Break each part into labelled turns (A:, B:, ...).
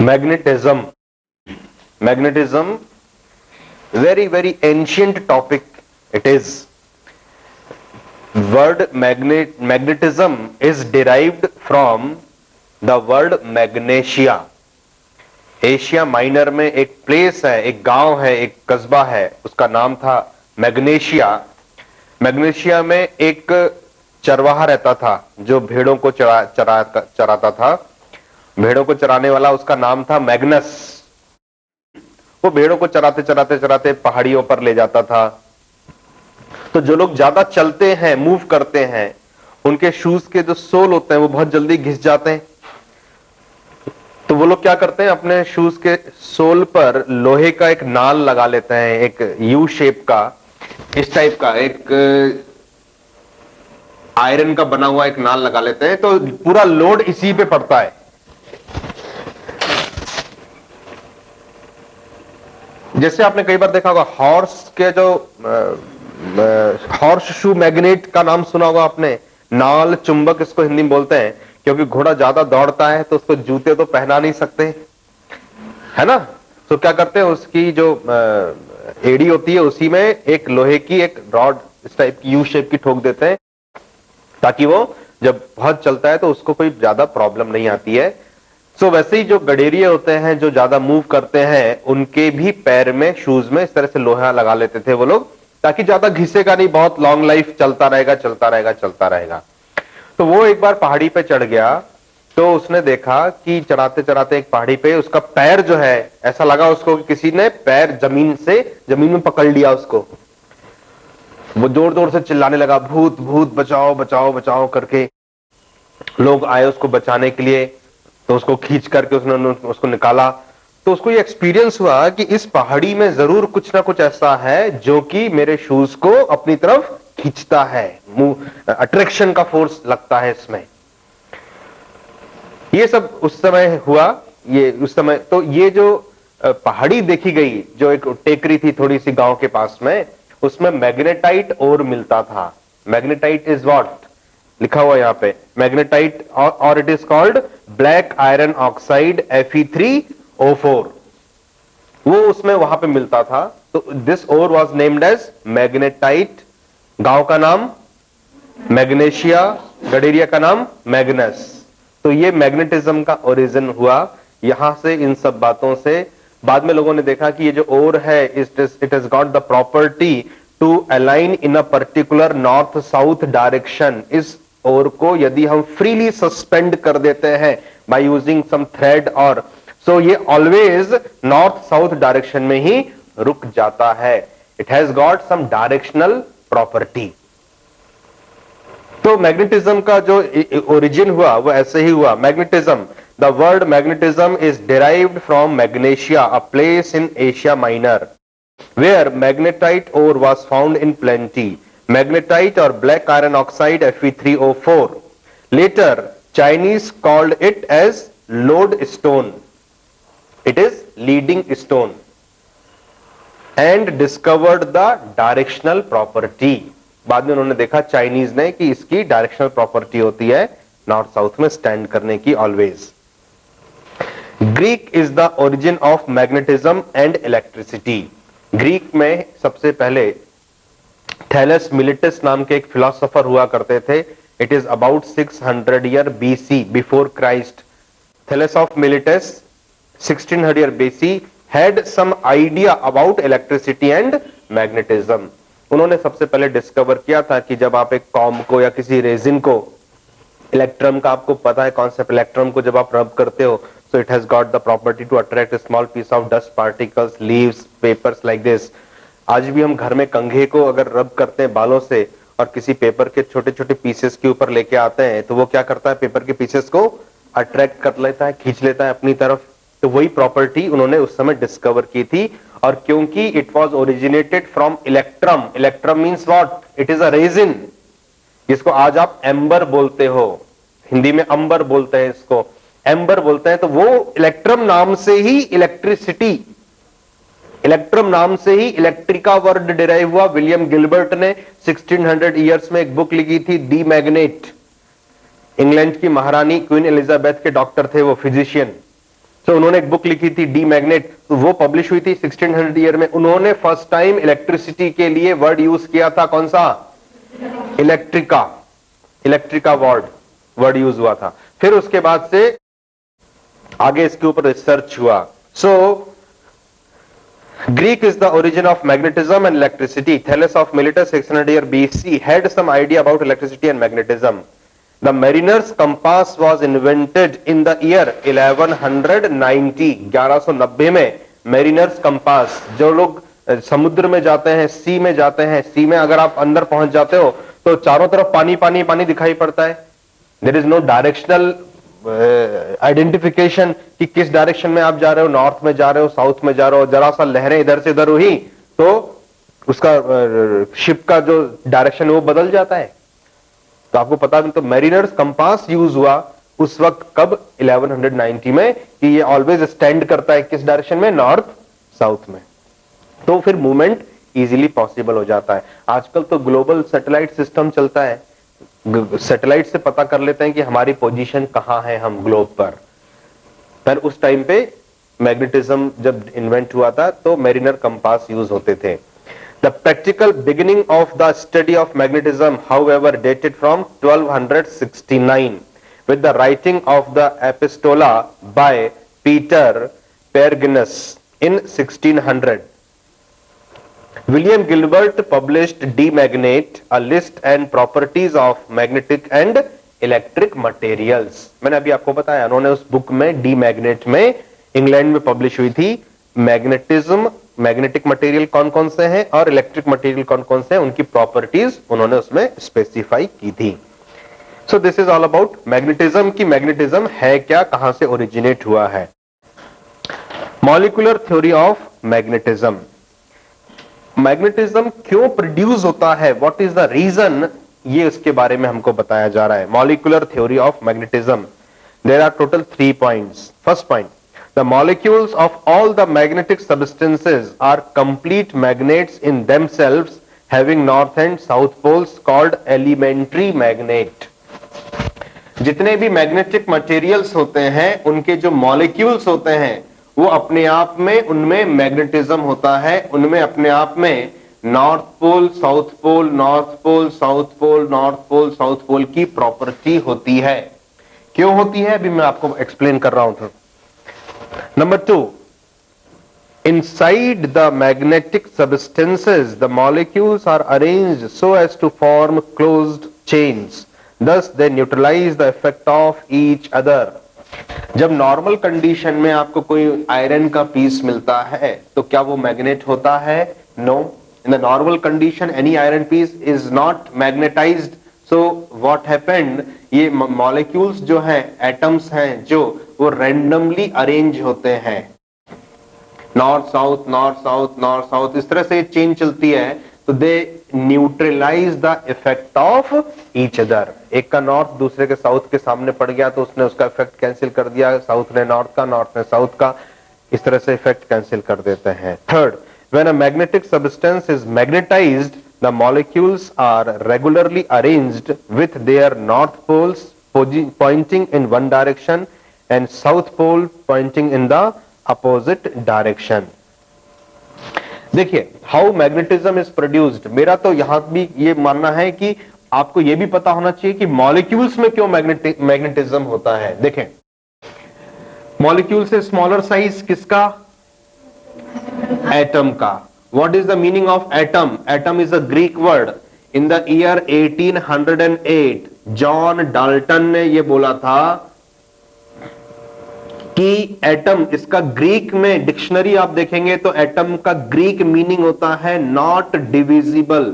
A: Magnetism. Magnetism, very ancient topic it is. Word magnetism is derived from the word magnesia. Asia minor में एक place है, एक गांव है, एक कस्बा है, उसका नाम था मैग्नेशिया। मैग्नेशिया में एक चरवाहा रहता था जो भेड़ों को चराता था। भेड़ों को चराने वाला उसका नाम था मैग्नस। वो भेड़ों को चराते चराते चराते पहाड़ियों पर ले जाता था। तो जो लोग ज्यादा चलते हैं, मूव करते हैं, उनके शूज के जो सोल होते हैं वो बहुत जल्दी घिस जाते हैं। तो वो लोग क्या करते हैं, अपने शूज के सोल पर लोहे का एक नाल लगा लेते हैं, एक यू शेप का, इस टाइप का एक आयरन का बना हुआ एक नाल लगा लेते हैं। तो पूरा लोड इसी पे पड़ता है। जैसे आपने कई बार देखा होगा हॉर्स के जो हॉर्स शू मैग्नेट का नाम सुना होगा आपने। नाल चुंबक इसको हिंदी में बोलते हैं, क्योंकि घोड़ा ज्यादा दौड़ता है तो उसको जूते तो पहना नहीं सकते, है ना। तो क्या करते हैं, उसकी जो एड़ी होती है उसी में एक लोहे की एक रॉड इस टाइप की यू शेप की ठोक देते हैं, ताकि वो जब बहुत चलता है तो उसको कोई ज्यादा प्रॉब्लम नहीं आती है। सो वैसे ही जो गडेरिए होते हैं जो ज्यादा मूव करते हैं, उनके भी पैर में, शूज में इस तरह से लोहा लगा लेते थे वो लोग, ताकि ज्यादा घिसेगा नहीं, बहुत लॉन्ग लाइफ चलता रहेगा चलता रहेगा चलता रहेगा। तो वो एक बार पहाड़ी पे चढ़ गया तो उसने देखा कि चढ़ाते चढ़ाते एक पहाड़ी पे उसका पैर जो है, ऐसा लगा उसको कि किसी ने पैर जमीन में पकड़ लिया उसको। वो जोर जोर से चिल्लाने लगा, भूत भूत बचाओ बचाओ बचाओ करके। लोग आए उसको बचाने के लिए, तो उसको खींच करके उसने उसको निकाला। तो उसको ये एक्सपीरियंस हुआ कि इस पहाड़ी में जरूर कुछ ना कुछ ऐसा है जो कि मेरे शूज को अपनी तरफ खींचता है, अट्रैक्शन का फोर्स लगता है इसमें। ये सब उस समय हुआ। ये उस समय तो ये जो पहाड़ी देखी गई, जो एक टेकरी थी थोड़ी सी गांव के पास में, उसमें मैग्नेटाइट ओर मिलता था। मैग्नेटाइट इज व्हाट लिखा हुआ यहां पे, मैग्नेटाइट और it is called black iron oxide Fe3O4। वो उसमें वहां पे मिलता था। तो this ore was named as magnetite. गांव का नाम मैग्नेशिया, गडेरिया का नाम मैग्नस। तो ये मैग्नेटिज्म का ओरिजिन हुआ यहां से, इन सब बातों से। बाद में लोगों ने देखा कि ये जो ओर है, it has got the property to align in a particular north south direction. इस ओर को यदि हम फ्रीली सस्पेंड कर देते हैं बाय यूजिंग सम थ्रेड और सो, ये ऑलवेज नॉर्थ साउथ डायरेक्शन में ही रुक जाता है। It has got some directional property. तो मैग्नेटिज्म का जो ओरिजिन हुआ वो ऐसे ही हुआ। Magnetism, the word magnetism is derived from magnesia, a place in Asia minor where magnetite ore was found in plenty. Magnetite or black iron oxide Fe3O4. Later, Chinese called it as lodestone. It is leading stone. And discovered the directional property. बाद में उन्होंने देखा Chinese ने कि इसकी directional property होती है north south में स्टैंड करने की always. Greek is the origin of magnetism and electricity. Greek में सबसे पहले थैलस मिलिटस नाम के एक फिलोसोफर हुआ करते थे। It is about 600 year BC before Christ. Thales of Miletus 1600 year BC had some idea about electricity and magnetism. उन्होंने सबसे पहले डिस्कवर किया था कि जब आप एक कॉम को या किसी रेजिन को, इलेक्ट्रम का आपको पता है कॉन्सेप्ट, इलेक्ट्रम को जब आप रब करते हो, so it has got the property to attract a small piece of dust particles, leaves, papers like this. आज भी हम घर में कंघे को अगर रब करते हैं बालों से और किसी पेपर के छोटे छोटे पीसेस के ऊपर लेके आते हैं, तो वो क्या करता है, पेपर के पीसेस को अट्रैक्ट कर लेता है, खींच लेता है अपनी तरफ। तो वही प्रॉपर्टी उन्होंने उस समय डिस्कवर की थी। और क्योंकि it was originated from Electrum, Electrum means what, it is a resin, जिसको आज आप एम्बर बोलते हो, हिंदी में अंबर बोलते हैं, इसको एम्बर बोलते हैं। तो वो इलेक्ट्रम नाम से ही इलेक्ट्रिसिटी, इलेक्ट्रम नाम से ही इलेक्ट्रिका वर्ड डिराइव हुआ। विलियम गिलबर्ट ने 1600 ईयर्स में एक बुक लिखी थी, दी मैग्नेट। इंग्लैंड की महारानी क्वीन एलिजाबेथ के डॉक्टर थे वो, फिजिशियन। तो उन्होंने एक बुक लिखी थी डी मैग्नेट, तो वो पब्लिश हुई थी 1600 ईयर में। उन्होंने फर्स्ट टाइम इलेक्ट्रिसिटी के लिए वर्ड यूज किया था, कौन सा? इलेक्ट्रिका। इलेक्ट्रिका वर्ड यूज हुआ था। फिर उसके बाद से आगे इसके ऊपर रिसर्च हुआ। सो Greek is the origin of magnetism and electricity. Thales of Miletus 600 year BC had some idea about electricity and magnetism. The mariner's compass was invented in the year 1190. 1190 में मैरिनर्स कंपास, जो लोग समुद्र में जाते हैं, सी में जाते हैं, सी में अगर आप अंदर पहुंच जाते हो तो चारों तरफ पानी पानी पानी दिखाई पड़ता है। There is no directional identification कि किस डायरेक्शन में आप जा रहे हो, नॉर्थ में जा रहे हो, साउथ में जा रहे हो। जरा सा लहरें इधर से इधर हुई तो उसका शिप का जो डायरेक्शन है वो बदल जाता है। तो आपको पता नहीं, तो मैरिनर्स कंपास यूज हुआ उस वक्त, कब? 1190 में, कि ये ऑलवेज स्टैंड करता है किस डायरेक्शन में? नॉर्थ साउथ में। तो फिर मूवमेंट इजीली पॉसिबल हो जाता है। आजकल तो ग्लोबल सैटेलाइट सिस्टम चलता है, सैटेलाइट से पता कर लेते हैं कि हमारी पोजीशन कहां है हम ग्लोब पर उस टाइम पे मैग्नेटिज्म जब इन्वेंट हुआ था तो मैरिनर कंपास यूज होते थे। The practical beginning of the study of magnetism however dated from 1269 with the writing of the epistola by Peter Peregrinus in 1600. William Gilbert published De Magnete, a list and properties of magnetic and electric materials. मैंने अभी आपको बताया, उन्होंने उस book में D magnet में England में publish हुई थी, मैग्नेटिज्म, मैग्नेटिक मटेरियल कौन कौन से हैं और इलेक्ट्रिक मटेरियल कौन कौन से हैं, उनकी प्रॉपर्टीज उन्होंने उसमें स्पेसिफाई की थी। So this is all about magnetism की मैग्नेटिज्म है क्या, कहां से ओरिजिनेट हुआ है। Molecular theory of magnetism. Magnetism क्यों प्रोड्यूस होता है, व्हाट इज द रीजन, ये उसके बारे में हमको बताया जा रहा है। Molecular theory of magnetism, there are total 3 points. First point, the molecules of all the magnetic substances are complete magnets in themselves, having north and south poles, called elementary magnet. जितने भी मैग्नेटिक मटेरियल्स होते हैं उनके जो molecules होते हैं वो अपने आप में, उनमें मैग्नेटिज्म होता है, उनमें अपने आप में north pole, south pole, north pole, south pole, north pole, south pole की प्रॉपर्टी होती है। क्यों होती है अभी मैं आपको एक्सप्लेन कर रहा हूं। Number 2, inside the magnetic substances, the molecules are arranged so as to form closed chains. Thus, they neutralize the effect of each other. जब नॉर्मल कंडीशन में आपको कोई आयरन का पीस मिलता है तो क्या वो मैग्नेट होता है? No. In the normal condition any iron piece is not magnetized. So what happened, ये मॉलिक्यूल्स जो हैं, एटम्स हैं, जो वो रैंडमली अरेंज होते हैं, north south, north south, north south, इस तरह से चेन चलती है। तो they neutralize the effect of each other. एक का नॉर्थ दूसरे के साउथ के सामने पड़ गया तो उसने उसका इफेक्ट कैंसिल कर दिया, साउथ ने नॉर्थ का, नॉर्थ ने साउथ का, इस तरह से इफेक्ट कैंसिल कर देते हैं। Third, when a magnetic substance is magnetised, the molecules are regularly arranged with their north poles pointing in one direction and south pole pointing in the opposite direction. देखिए, how magnetism is produced, मेरा तो यहां भी ये मानना है कि आपको ये भी पता होना चाहिए कि मॉलिक्यूल्स में क्यों मैग्नेटिज्म होता है। देखें, मॉलिक्यूल से स्मॉलर साइज किसका? एटम का। What is the meaning of atom? Atom is a Greek word. In the year 1808, John Dalton ने ये बोला था कि एटम, इसका ग्रीक में डिक्शनरी आप देखेंगे तो एटम का ग्रीक मीनिंग होता है नॉट डिविजिबल।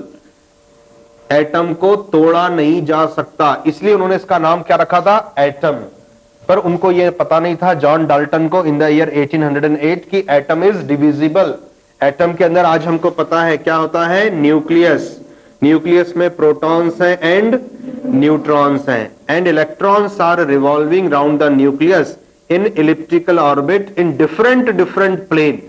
A: एटम को तोड़ा नहीं जा सकता, इसलिए उन्होंने इसका नाम क्या रखा था? एटम। पर उनको यह पता नहीं था, जॉन डाल्टन को, इन द ईयर 1808 की एटम इज डिविजिबल। एटम के अंदर आज हमको पता है क्या होता है? न्यूक्लियस। न्यूक्लियस में प्रोटॉन्स हैं एंड न्यूट्रॉन्स हैं, and electrons are revolving round the nucleus in elliptical orbit in different plane.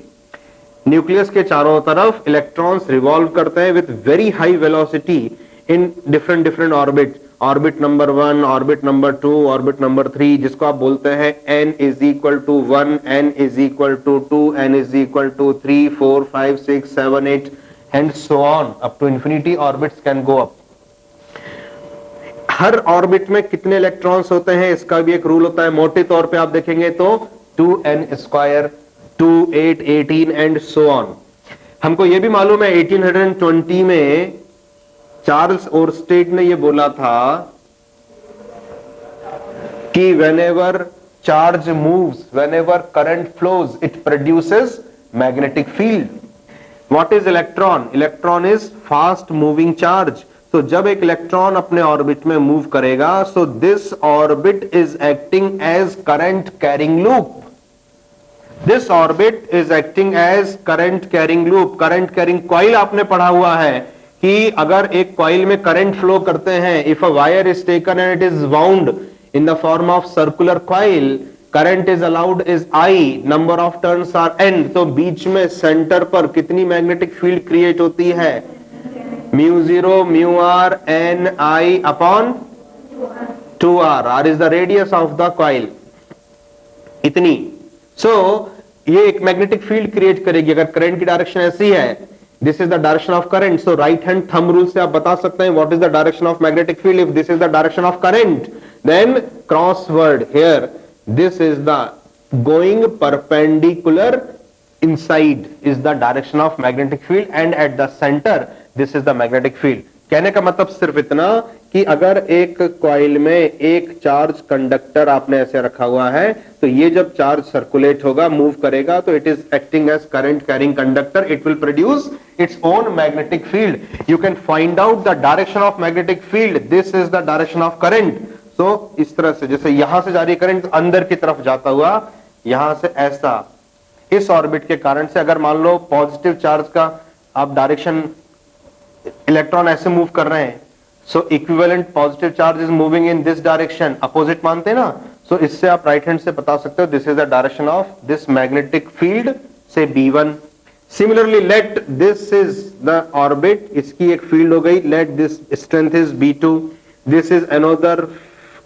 A: Nucleus के चारों तरफ इलेक्ट्रॉन्स रिवॉल्व करते हैं with very high velocity in different orbit, orbit number 1, orbit number 2, orbit number 3, जिसको आप बोलते हैं n is equal to 1, n is equal to 2, n is equal to 3, 4, 5, 6, 7, 8 and so on up to infinity orbits can go up. हर orbit में कितने electrons होते हैं इसका भी एक रूल होता है। मोटे तौर पे आप देखेंगे तो 2n square, 2, 8, 18 and so on. हमको यह भी मालूम है 1820 में चार्ल्स ओरस्टेड ने यह बोला था कि whenever charge moves, whenever current flows, it produces magnetic field. What is electron? Electron is fast moving charge. तो जब एक इलेक्ट्रॉन अपने ऑर्बिट में मूव करेगा, so this orbit is acting as current carrying loop. This orbit is acting as current carrying loop. Current carrying coil आपने पढ़ा हुआ है कि अगर एक कॉइल में करंट फ्लो करते हैं, if a wire is taken and it is wound in the form of circular coil, current is allowed is I, number of turns are n. तो बीच में सेंटर पर कितनी मैग्नेटिक फील्ड क्रिएट होती है? Mu 0 mu r n i upon 2r. r is the radius of the coil. इतनी। सो ये एक magnetic field create करेगी अगर करंट की डायरेक्शन ऐसी है। This is the direction of current. So right hand thumb rule से आप बता सकते हैं what is the direction of magnetic field. If this is the direction of current, then crossword here this is the going perpendicular inside is the direction of magnetic field and at the center this is the magnetic field. कहने का मतलब सिर्फ इतना कि अगर एक coil में एक चार्ज कंडक्टर आपने ऐसे रखा हुआ है तो ये जब चार्ज सर्कुलेट होगा, मूव करेगा, तो it is acting as current carrying conductor. It will produce its own magnetic field. You can find out the direction of magnetic field. This is the direction of current. So इस तरह से जैसे यहां से जा रही करंट अंदर की तरफ जाता हुआ यहां से ऐसा इस ऑर्बिट के कारण से, अगर मान लो पॉजिटिव चार्ज का आप डायरेक्शन इलेक्ट्रॉन ऐसे मूव कर रहे हैं, so equivalent positive charge is moving in this direction, opposite मानते हैं ना, सो इससे आप राइट हैंड से बता सकते हो this is the direction of this magnetic field से B1. Similarly let this is the orbit, इसकी एक फील्ड हो गई, let this strength is B2. This is another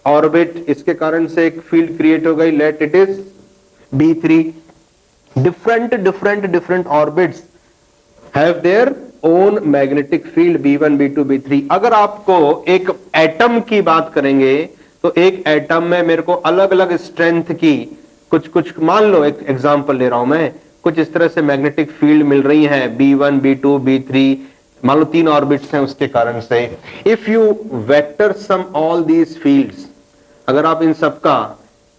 A: orbit, इसके कारण से एक फील्ड क्रिएट हो गई, late it is B3. different orbits have their own magnetic field B1, B2, B3. अगर आपको एक एटम की बात करेंगे तो एक एटम में मेरे को अलग अलग स्ट्रेंथ की कुछ मान लो, एक एग्जांपल ले रहा हूं मैं, कुछ इस तरह से मैग्नेटिक फील्ड मिल रही है B1, B2, B3, मान लो 3 ऑर्बिट्स हैं उसके कारण से. If you vector sum all these fields, अगर आप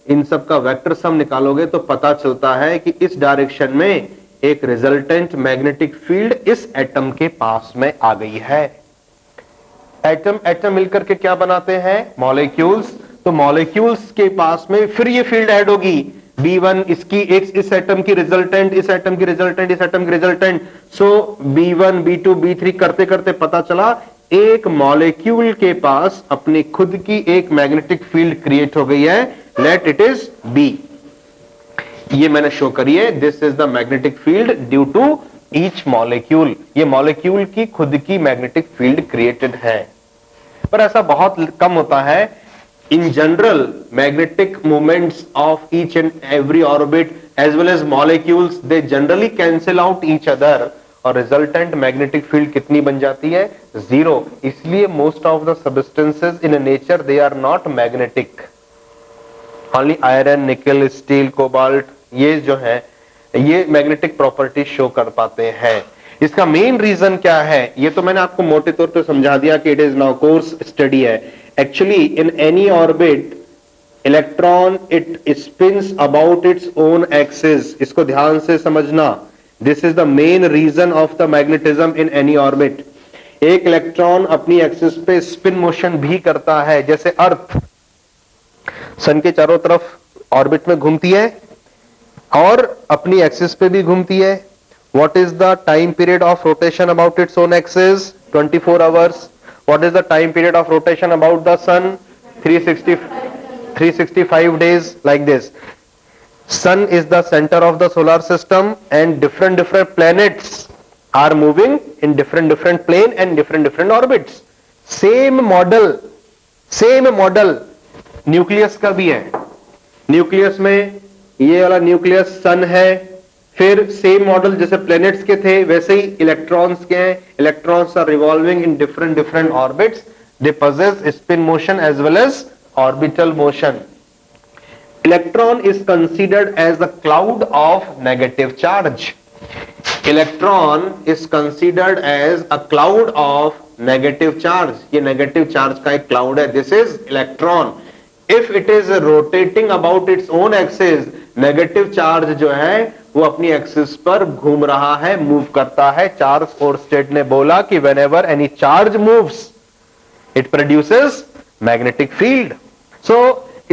A: इन सब का वेक्टर सम निकालोगे तो पता चलता है कि इस डायरेक्शन में एक रिजल्टेंट मैग्नेटिक फील्ड इस एटम के पास में आ गई है. एटम मिलकर के क्या बनाते हैं? मॉलिक्यूल्स. तो मॉलिक्यूल्स के पास में फिर ये फील्ड ऐड होगी B1, इसकी इस एटम की रिजल्टेंट, इस एटम की रिजल्टेंट, इस एटम की रिजल्टेंट. सो B1, B2, B3 करते करते पता चला एक मॉलिक्यूल के पास अपनी खुद की एक मैग्नेटिक फील्ड क्रिएट हो गई है. Let it is B. ये मैंने शो करी है. This is the magnetic field due to each molecule. ये मॉलिक्यूल की खुद की मैग्नेटिक फील्ड क्रिएटेड है, पर ऐसा बहुत कम होता है. In general magnetic movements of each and every orbit as well as molecules, they generally cancel out each other और रिजल्टेंट मैग्नेटिक फील्ड कितनी बन जाती है? 0. इसलिए most of the substances in nature they are not magnetic. Only iron, nickel, steel, cobalt, ये जो है ये मैग्नेटिक प्रॉपर्टी शो कर पाते हैं. इसका मेन रीजन क्या है ये तो मैंने आपको मोटे तौर पे समझा दिया कि it is now course study है. Actually in any orbit electron it spins about its own axis. इसको ध्यान से समझना. This is the main reason of the magnetism in any orbit. एक इलेक्ट्रॉन अपनी एक्सिस पे स्पिन मोशन भी करता है. जैसे अर्थ सन के चारों तरफ ऑर्बिट में घूमती है और अपनी एक्सिस पे भी घूमती है. What is the time period of rotation about its own axis? 24 hours. What is the time period of rotation about the sun? 365 days. Like this, sun is the center of the solar system and different planets are moving in different plane and different orbits. Same model, same model nucleus का भी है। Nucleus में ये वाला nucleus सन है, फिर same model जैसे planets के थे वैसे ही इलेक्ट्रॉन्स के हैं। Electrons are revolving in different different orbits, they possess spin motion as well as orbital motion. Electron is considered as a cloud of negative charge. Electron is considered as a cloud of negative charge. ये negative charge का एक cloud है. This is electron. If it is rotating about its own axis, negative charge जो है वो अपनी axis पर घूम रहा है, मूव करता है। चार्ल्स ओरस्टेड ने बोला कि whenever any charge moves, it produces magnetic field. So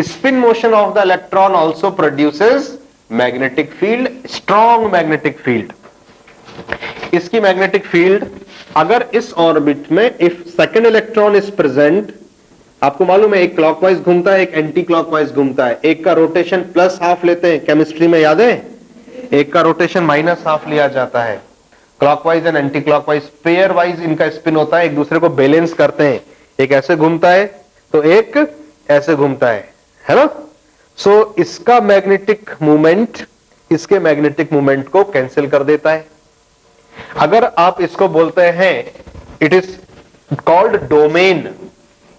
A: spin motion of the electron also produces magnetic field, strong magnetic field. इसकी मैग्नेटिक फील्ड अगर इस ऑर्बिट में if second electron is present, आपको मालूम है एक क्लॉकवाइज घूमता है, एक एंटी क्लॉकवाइज घूमता है, एक का रोटेशन प्लस हाफ लेते हैं, केमिस्ट्री में याद है, एक का रोटेशन माइनस हाफ लिया जाता है। Clockwise and anti clockwise pair wise इनका स्पिन होता है, एक दूसरे को बैलेंस करते हैं, एक ऐसे घूमता है तो एक ऐसे घूमता है ना। सो इसका मैग्नेटिक मूवमेंट इसके मैग्नेटिक मूवमेंट को कैंसिल कर देता है। अगर आप इसको बोलते हैं, इट इज कॉल्ड डोमेन,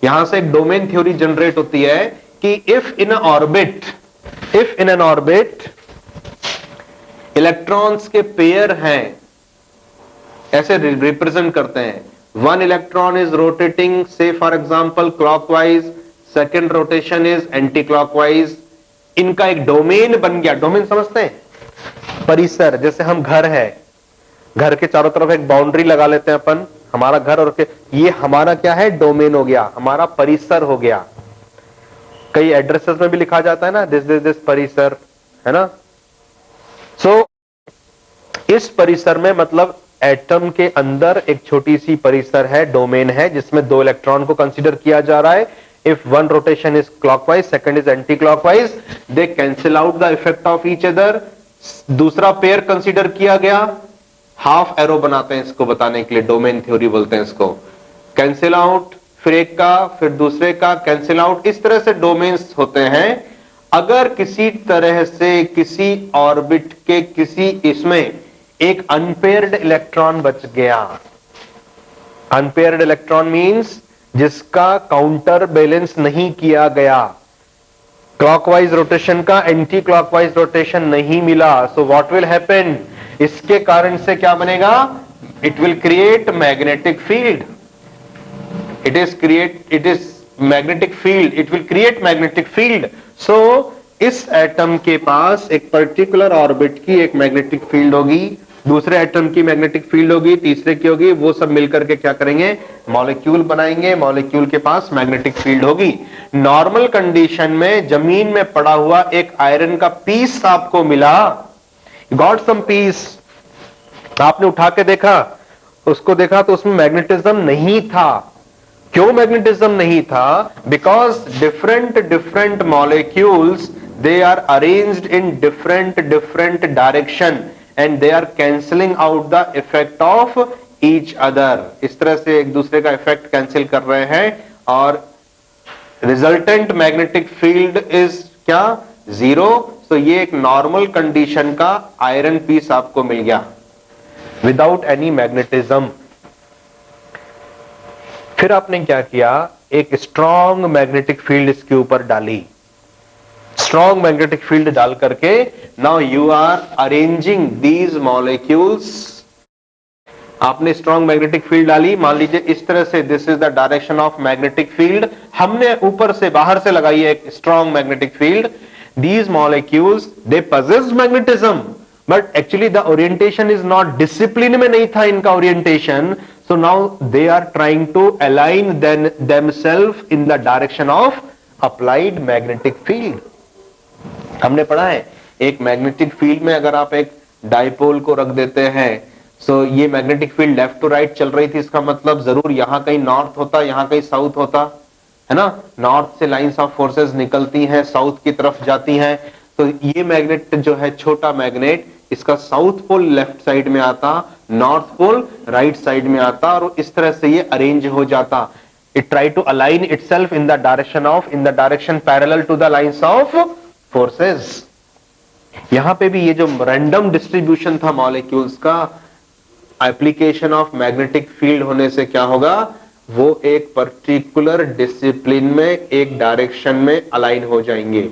A: यहां से एक डोमेन थ्योरी जनरेट होती है कि if in an orbit electrons के पेयर हैं, ऐसे रिप्रेजेंट करते हैं, वन इलेक्ट्रॉन इज रोटेटिंग से for example clockwise, second rotation is anti clockwise, इनका एक डोमेन बन गया। डोमेन समझते हैं? परिसर, जैसे हम घर है, घर के चारों तरफ एक बाउंड्री लगा लेते हैं अपन, हमारा घर, और ये हमारा क्या है, डोमेन हो गया, हमारा परिसर हो गया। कई एड्रेसेस में भी लिखा जाता है ना, दिस परिसर, है ना। सो इस परिसर में मतलब एटम के अंदर एक छोटी सी परिसर है, डोमेन है, जिसमें दो इलेक्ट्रॉन को कंसीडर किया जा रहा है। If one rotation is clockwise, second is anti clockwise, they cancel out the effect of each other. दूसरा पेयर कंसीडर किया गया, हाफ एरो बनाते हैं इसको बताने के लिए, डोमेन थ्योरी बोलते हैं इसको। कैंसिल आउट, फिर एक का, फिर दूसरे का कैंसिल आउट, इस तरह से डोमेन्स होते हैं। अगर किसी तरह से किसी ऑर्बिट के किसी इसमें एक अनपेयर्ड इलेक्ट्रॉन बच गया, अनपेयर्ड इलेक्ट्रॉन मींस जिसका काउंटर बैलेंस नहीं किया गया, क्लॉकवाइज रोटेशन का एंटी क्लॉकवाइज रोटेशन नहीं मिला, सो व्हाट विल हैपन, इसके कारण से क्या बनेगा, it will create magnetic field, it is magnetic field, it will create magnetic field. So इस एटम के पास एक पर्टिकुलर ऑर्बिट की एक मैग्नेटिक फील्ड होगी, दूसरे एटम की मैग्नेटिक फील्ड होगी, तीसरे की होगी, वो सब मिलकर के क्या करेंगे, मॉलिक्यूल बनाएंगे, मॉलिक्यूल के पास मैग्नेटिक फील्ड होगी। नॉर्मल कंडीशन में जमीन में पड़ा हुआ एक आयरन का पीस आपको मिला, गॉट सम पीस, आपने उठा के देखा, उसको देखा तो उसमें मैग्नेटिज्म नहीं था। क्यों मैग्नेटिज्म नहीं था? Because different molecules, they are arranged in different direction and they are cancelling out the effect of each other. इस तरह से एक दूसरे का इफेक्ट कैंसिल कर रहे हैं और रिजल्टेंट मैग्नेटिक फील्ड इज क्या, जीरो। तो ये एक नॉर्मल कंडीशन का आयरन पीस आपको मिल गया विदाउट एनी मैग्नेटिज्म। फिर आपने क्या किया, एक स्ट्रॉन्ग मैग्नेटिक फील्ड इसके ऊपर डाली, स्ट्रॉन्ग मैग्नेटिक फील्ड डाल करके now you are arranging these molecules. आपने स्ट्रॉन्ग मैग्नेटिक फील्ड डाली, मान लीजिए इस तरह से, this is the direction of magnetic field, हमने ऊपर से बाहर से लगाई है एक strong magnetic field. These molecules they possess magnetism, but actually the orientation is not, discipline में नहीं था इनका orientation. So now they are trying to align themselves in the direction of applied magnetic field. हमने पढ़ा है एक magnetic field में अगर आप एक डाइपोल को रख देते हैं, सो ये magnetic field left to right चल रही थी, इसका मतलब जरूर यहां कहीं नॉर्थ होता, यहां कहीं साउथ होता, है ना। नॉर्थ से लाइंस ऑफ फोर्सेस निकलती हैं, साउथ की तरफ जाती हैं, तो ये मैग्नेट जो है छोटा मैग्नेट, इसका साउथ पोल लेफ्ट साइड में आता, नॉर्थ पोल राइट साइड में आता, और इस तरह से ये अरेंज हो जाता। It try to align itself in the direction parallel to the lines of forces. यहां पे भी ये जो रैंडम डिस्ट्रीब्यूशन था मॉलिक्यूल्स का, एप्लीकेशन ऑफ मैग्नेटिक फील्ड होने से क्या होगा, वो एक पर्टिकुलर डिसिप्लिन में एक डायरेक्शन में अलाइन हो जाएंगे।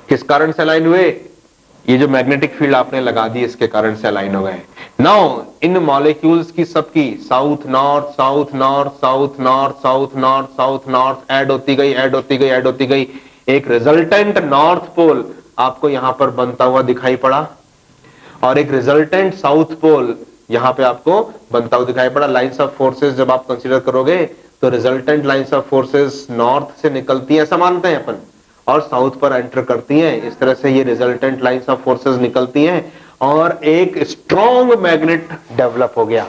A: किस कारण से अलाइन हुए, ये जो मैग्नेटिक फील्ड आपने लगा दी इसके कारण से अलाइन हो गए। नाउ इन मॉलिक्यूल्स की सबकी south north south north south north south north south north add होती गई ऐड होती गई ऐड होती गई, एक रिजल्टेंट नॉर्थ पोल आपको यहां पर बनता हुआ दिखाई पड़ा और एक रिजल्टेंट साउथ पोल यहां पे आपको बनता हुआ दिखाई पड़ा। लाइंस ऑफ फोर्सेस जब आप कंसीडर करोगे तो resultant lines of forces north से निकलती हैं ऐसा मानते हैं अपन, और साउथ पर एंटर करती हैं। इस तरह से ये रिजल्टेंट लाइंस ऑफ फोर्सेस निकलती हैं और एक स्ट्रॉन्ग मैग्नेट डेवलप हो गया।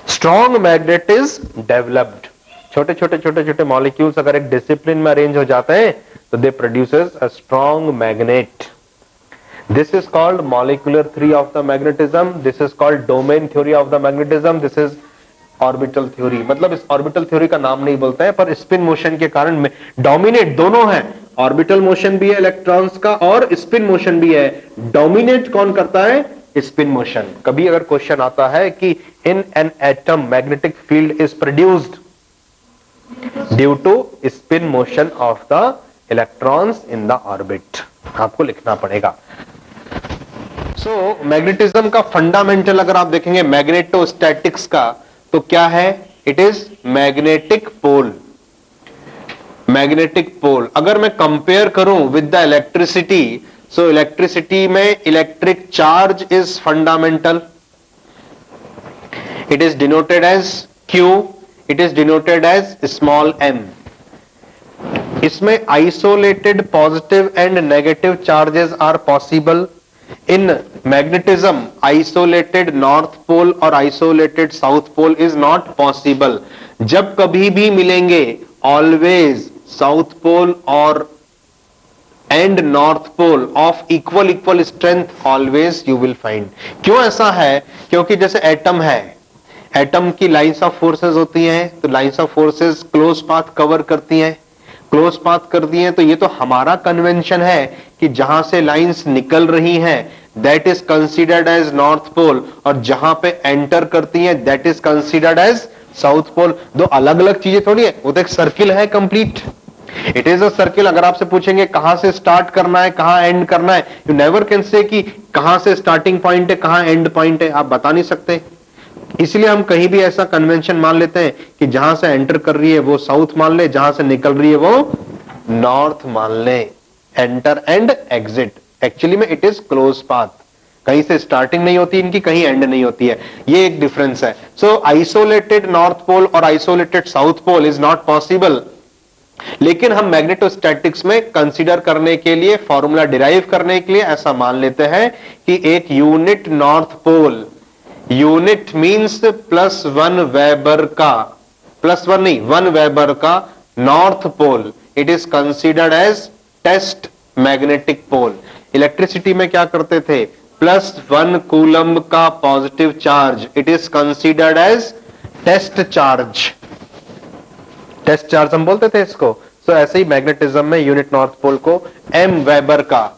A: Strong magnet is developed. छोटे छोटे छोटे छोटे मॉलिक्यूल्स अगर एक डिसिप्लिन में अरेंज हो जाते हैं तो दे produces a strong magnet. This is called molecular theory of the magnetism, this is called domain theory of the magnetism, this is orbital theory. मतलब इस ऑर्बिटल थ्योरी का नाम नहीं बोलते हैं पर स्पिन मोशन के कारण में डोमिनेट दोनों है, ऑर्बिटल मोशन भी है इलेक्ट्रॉन्स का और स्पिन मोशन भी है। डोमिनेट कौन करता है, स्पिन मोशन। कभी अगर क्वेश्चन आता है कि in an atom magnetic field is produced due to spin motion of the electrons in the orbit, आपको लिखना पड़ेगा। सो मैग्नेटिज्म का फंडामेंटल अगर आप देखेंगे मैग्नेटोस्टैटिक्स का तो क्या है, it is magnetic pole. Magnetic pole अगर मैं कंपेयर करूं with the electricity, so electricity में electric charge is fundamental, it is denoted as Q, it is denoted as small m। इसमें isolated positive and negative charges are possible. In magnetism isolated north pole और isolated south pole is not possible. जब कभी भी मिलेंगे always south pole और and north pole of equal strength always you will find. क्यों ऐसा है, क्योंकि जैसे एटम है, एटम की लाइंस ऑफ फोर्सेस होती हैं तो lines of forces close path cover करती हैं, क्लोज पाथ कर दिए तो ये तो हमारा कन्वेंशन है कि जहां से लाइंस निकल रही हैं that is considered as north pole और जहां पे एंटर करती हैं that is considered as south pole. दो अलग अलग चीजें थोड़ी है, वो तो एक सर्किल है complete, it is a circle. अगर आपसे पूछेंगे कहां से स्टार्ट करना है कहां एंड करना है, यू नेवर कैन से कि कहां से स्टार्टिंग पॉइंट है कहां एंड पॉइंट है, आप बता नहीं सकते। इसलिए हम कहीं भी ऐसा कन्वेंशन मान लेते हैं कि जहां से एंटर कर रही है वो साउथ मान ले, जहां से निकल रही है वो नॉर्थ मान ले। एंटर एंड एग्जिट, एक्चुअली में इट इज क्लोज पाथ, कहीं से स्टार्टिंग नहीं होती इनकी, कहीं एंड नहीं होती है, ये एक डिफरेंस है। सो आइसोलेटेड नॉर्थ पोल और isolated south pole is not possible. लेकिन हम मैग्नेटोस्टैटिक्स में कंसीडर करने के लिए, फॉर्मूला डिराइव करने के लिए ऐसा मान लेते हैं कि एक unit north pole, unit means +1 weber का, +1 नहीं 1 वेबर का north pole, it is considered as test magnetic pole. Electricity में क्या करते थे, +1 कूलम्ब का positive charge, it is considered as test charge, test charge हम बोलते थे इसको। सो ऐसे ही मैग्नेटिज्म में यूनिट नॉर्थ पोल को m वेबर का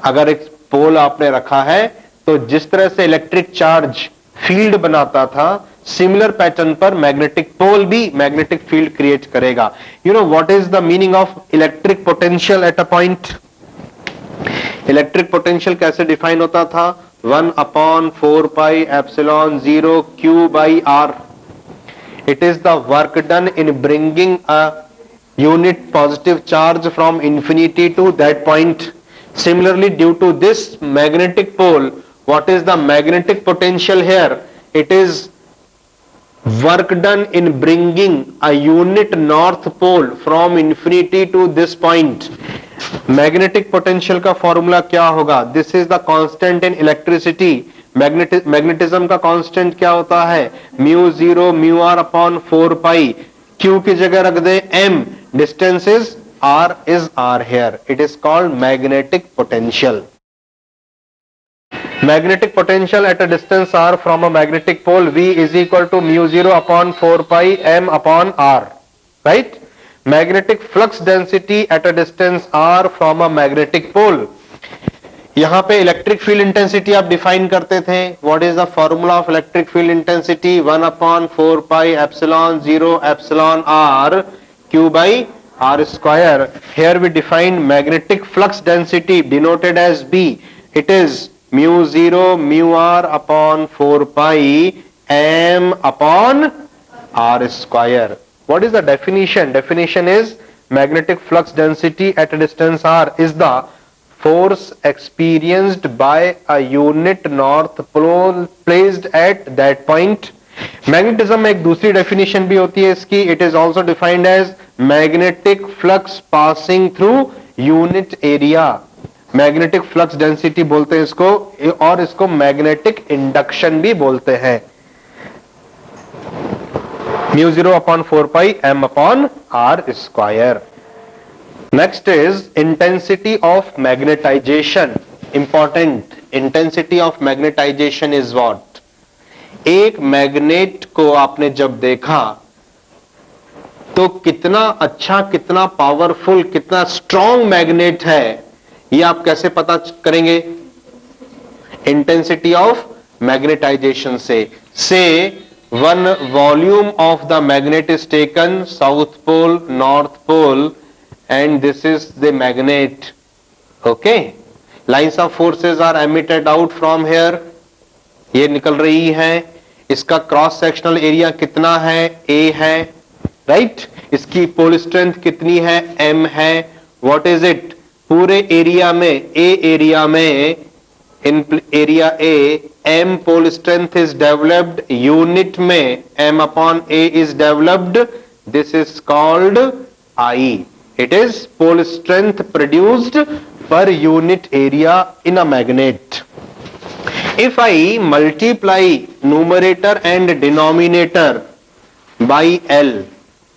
A: अगर एक पोल आपने रखा है तो जिस तरह से इलेक्ट्रिक चार्ज फील्ड बनाता था, सिमिलर पैटर्न पर मैग्नेटिक पोल भी मैग्नेटिक फील्ड क्रिएट करेगा। You know what is the meaning of electric potential at a point. Electric potential कैसे डिफाइन होता था, 1/4πε0 Q/R। It is the work done in bringing a unit positive charge from infinity to that point. Similarly, due to this magnetic pole, what is the magnetic potential here? It is work done in bringing a unit north pole from infinity to this point. Magnetic potential का formula क्या होगा? This is the constant in electricity. Magnetism का constant क्या होता है, μ0 μr/4π। Q की जगह रख दे m, distance is r, is r here, it is called magnetic potential। Magnetic potential at a distance r from a magnetic pole V is equal to mu 0 upon 4 pi m upon r, right? Magnetic flux density at a distance r from a magnetic pole. यहां पे electric field intensity आप define करते थे. What is the formula of electric field intensity? 1 upon 4 pi epsilon 0 epsilon r q by r square. Here we define magnetic flux density denoted as B. It is mu 0 mu r upon 4 pi m upon r square. What is the definition? Definition is magnetic flux density at a distance r is the force experienced by a unit north pole placed at that point. Magnetism में एक दूसरी definition भी होती है इसकी. It is also defined as magnetic flux passing through unit area. Magnetic flux density बोलते हैं इसको, और इसको मैग्नेटिक इंडक्शन भी बोलते हैं. Mu 0 upon 4 pi m upon r square. Next is intensity of magnetization. Important. Intensity of magnetization is what? एक magnet को आपने जब देखा तो कितना अच्छा, कितना पावरफुल, कितना स्ट्रॉन्ग मैग्नेट है, ये आप कैसे पता करेंगे? इंटेंसिटी ऑफ मैग्नेटाइजेशन से. One volume of the magnet is taken, south pole, north pole, and this is the magnet. Okay, lines of forces are emitted out from here. ये निकल रही है. इसका क्रॉस सेक्शनल एरिया कितना है? A है, right? इसकी पोल स्ट्रेंथ कितनी है? M है. What is it? पूरे एरिया में, A एरिया में, in area A, M pole strength is developed. Unit में M upon A is developed. This is called I. It is pole strength produced per unit area in a magnet. If I multiply numerator and denominator by L,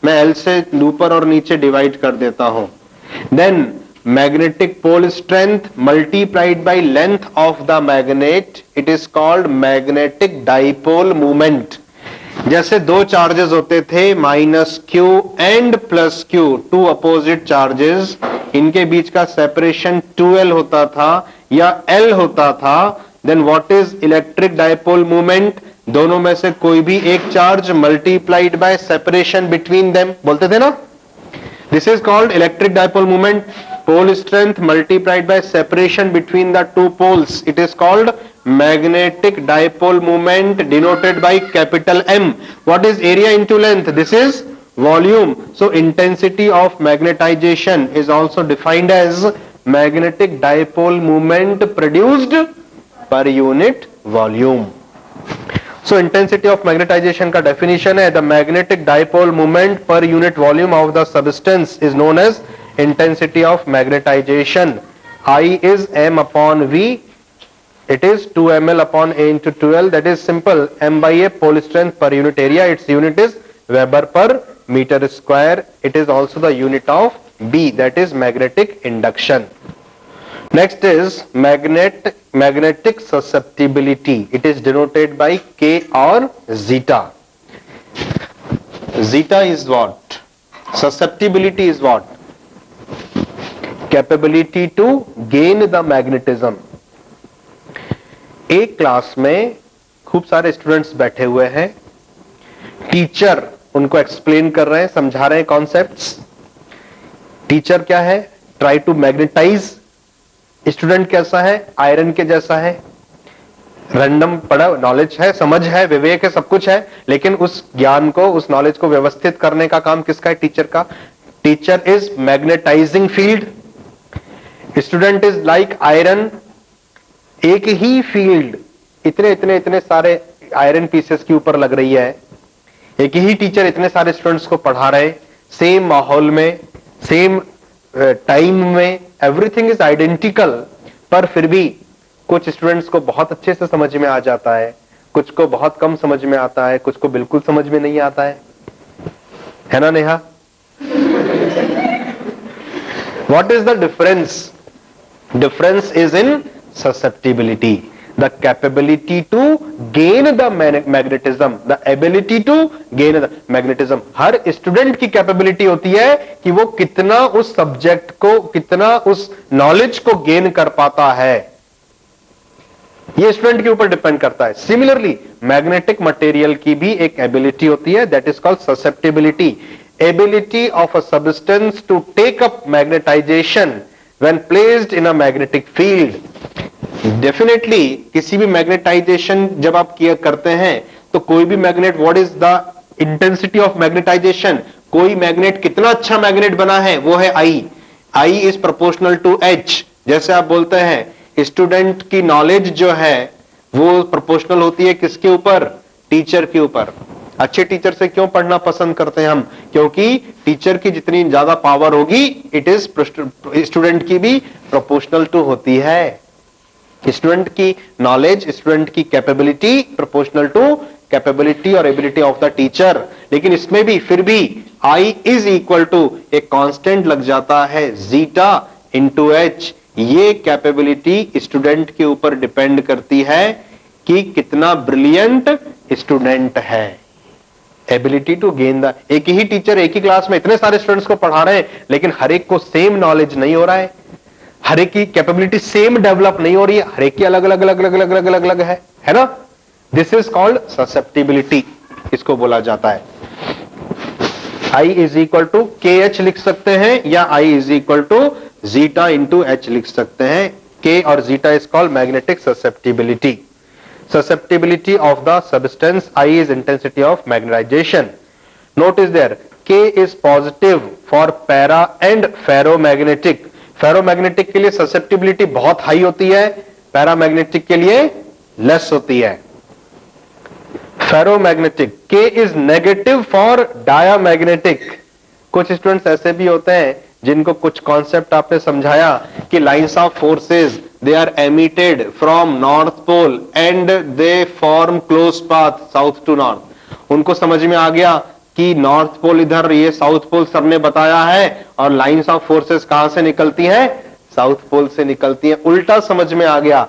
A: मैं L से ऊपर और नीचे divide कर देता हूं, then magnetic pole strength multiplied by length of the magnet, it is called magnetic dipole moment. जैसे दो चार्जेस होते थे, minus q and plus q, two opposite charges, इनके बीच का सेपरेशन 2L होता था या L होता था. Then what is electric dipole movement? दोनों में से कोई भी एक charge multiplied by separation between them, बोलते थे ना. This is called electric dipole movement. Pole strength multiplied by separation between the two poles, it is called magnetic dipole moment denoted by capital M. What is area into length? This is volume. So intensity of magnetization is also defined as magnetic dipole moment produced per unit volume. So intensity of magnetization का definition है, the magnetic dipole moment per unit volume of the substance is known as intensity of magnetization. I is M upon V. It is 2 ml upon A into 2L. That is simple. M by A pole strength per unit area. Its unit is Weber per meter square. It is also the unit of B, that is magnetic induction. Next is magnetic susceptibility. It is denoted by K or zeta. Zeta is what? Susceptibility is what? Capability to gain the magnetism. एक class में खूब सारे students बैठे हुए हैं, teacher उनको explain कर रहे हैं, समझा रहे हैं कॉन्सेप्ट्स. टीचर क्या है? Try to magnetise. स्टूडेंट कैसा है? आयरन के जैसा है, रैंडम पढ़ा, नॉलेज है, समझ है, विवेक है, सब कुछ है, लेकिन उस ज्ञान को, उस नॉलेज को व्यवस्थित करने का काम किसका है? टीचर का. Teacher is magnetizing field. Student is like iron. एक ही फील्ड इतने सारे आयरन पीसेस के ऊपर लग रही है. एक ही टीचर इतने सारे स्टूडेंट्स को पढ़ा रहे, सेम माहौल में, सेम टाइम में, एवरीथिंग इज आइडेंटिकल, पर फिर भी कुछ स्टूडेंट्स को बहुत अच्छे से समझ में आ जाता है, कुछ को बहुत कम समझ में आता है, कुछ को बिल्कुल समझ में नहीं आता है ना Neha? What is the difference? Difference is in susceptibility. The capability to gain the magnetism, the ability to gain the magnetism. Her student की कैपेबिलिटी होती है कि वो कितना उस सब्जेक्ट को, कितना उस नॉलेज को गेन कर पाता है, ये स्टूडेंट के ऊपर डिपेंड करता है. सिमिलरली मैग्नेटिक मटेरियल की भी एक एबिलिटी होती है, that is called susceptibility. Ability of a substance to take up magnetization when placed in a magnetic field. Definitely किसी भी मैग्नेटाइजेशन जब आप किया करते हैं तो कोई भी magnet, what is the intensity of magnetisation, कोई मैग्नेट कितना अच्छा मैग्नेट बना है वो है आई. I is proportional to H. जैसे आप बोलते हैं स्टूडेंट की नॉलेज जो है वो प्रोपोर्शनल होती है किसके ऊपर, टीचर के ऊपर. अच्छे टीचर से क्यों पढ़ना पसंद करते हैं हम, क्योंकि टीचर की जितनी ज्यादा पावर होगी इट इज स्टूडेंट की भी प्रोपोर्शनल टू होती है. स्टूडेंट की नॉलेज, स्टूडेंट की कैपेबिलिटी प्रोपोर्शनल टू कैपेबिलिटी और एबिलिटी ऑफ द टीचर. लेकिन इसमें भी फिर भी आई इज इक्वल टू एक कांस्टेंट लग जाता है जीटा इंटू एच. ये कैपेबिलिटी स्टूडेंट के ऊपर डिपेंड करती है कि कितना ब्रिलियंट स्टूडेंट है. एबिलिटी टू गेन द, एक ही टीचर एक ही क्लास में इतने सारे स्टूडेंट्स को पढ़ा रहे हैं लेकिन हर एक को सेम नॉलेज नहीं हो रहा है, हर एक की कैपेबिलिटी सेम डेवलप नहीं हो रही है, हर एक की अलग अलग अलग अलग अलग अलग अलग अलग है ना. दिस इज कॉल्ड ससेप्टिबिलिटी, इसको बोला जाता है. I is equal to K H लिख सकते हैं या I is equal to zeta into H लिख सकते हैं. के और zeta is called magnetic susceptibility. Susceptibility of the substance I is intensity of magnetization. Notice there K is positive for para and ferromagnetic. Ferromagnetic के लिए susceptibility बहुत high होती है, paramagnetic के लिए लेस होती है. Ferromagnetic K is negative for diamagnetic. कुछ स्टूडेंट्स ऐसे भी होते हैं जिनको कुछ कॉन्सेप्ट आपने समझाया कि lines of forces they are emitted from north pole and they form close path south to north. उनको समझ में आ गया कि नॉर्थ पोल इधर, ये साउथ पोल सर ने बताया है, और लाइंस ऑफ फोर्सेस कहां से निकलती हैं, साउथ पोल से निकलती हैं. उल्टा समझ में आ गया,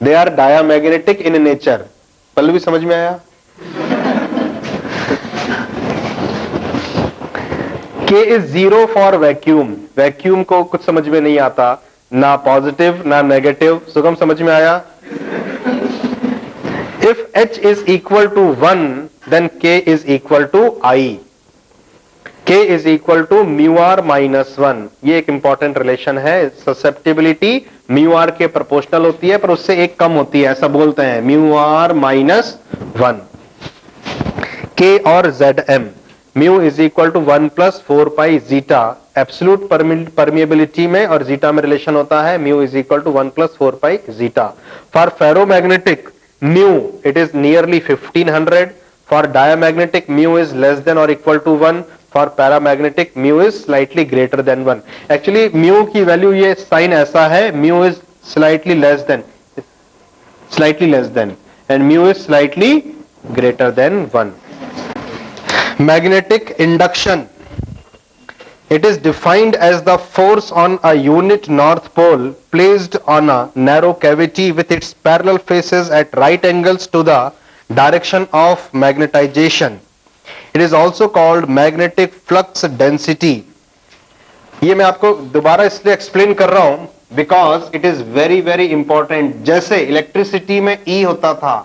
A: they are diamagnetic in nature. पहले भी समझ में आया. K is zero for vacuum. Vacuum को कुछ समझ में नहीं आता, ना पॉजिटिव ना नेगेटिव. सुगम समझ में आया. If H is equal to 1 then K is equal to I. K is equal to mu r minus 1. ये एक इंपॉर्टेंट रिलेशन है. ससेप्टिबिलिटी म्यू आर के प्रोपोर्शनल होती है पर उससे एक कम होती है, ऐसा बोलते हैं, म्यू आर माइनस 1. K और ZM mu is equal to 1 plus 4 pi zeta. Absolute permeability में और जीटा में रिलेशन होता है, mu is equal to 1 plus 4 pi zeta. For ferromagnetic mu it is nearly 1500. For diamagnetic mu is less than और equal to 1. For paramagnetic mu is slightly greater than 1. Actually mu की value, ये sign ऐसा है, mu is slightly less than and mu is slightly greater than 1. Magnetic induction. It is defined as the force on a unit north pole placed on a narrow cavity with its parallel faces at right angles to the direction of magnetization. It is also called magnetic flux density. ये मैं आपको दोबारा इसलिए explain कर रहा हूं because it is very very important. जैसे electricity में E होता था,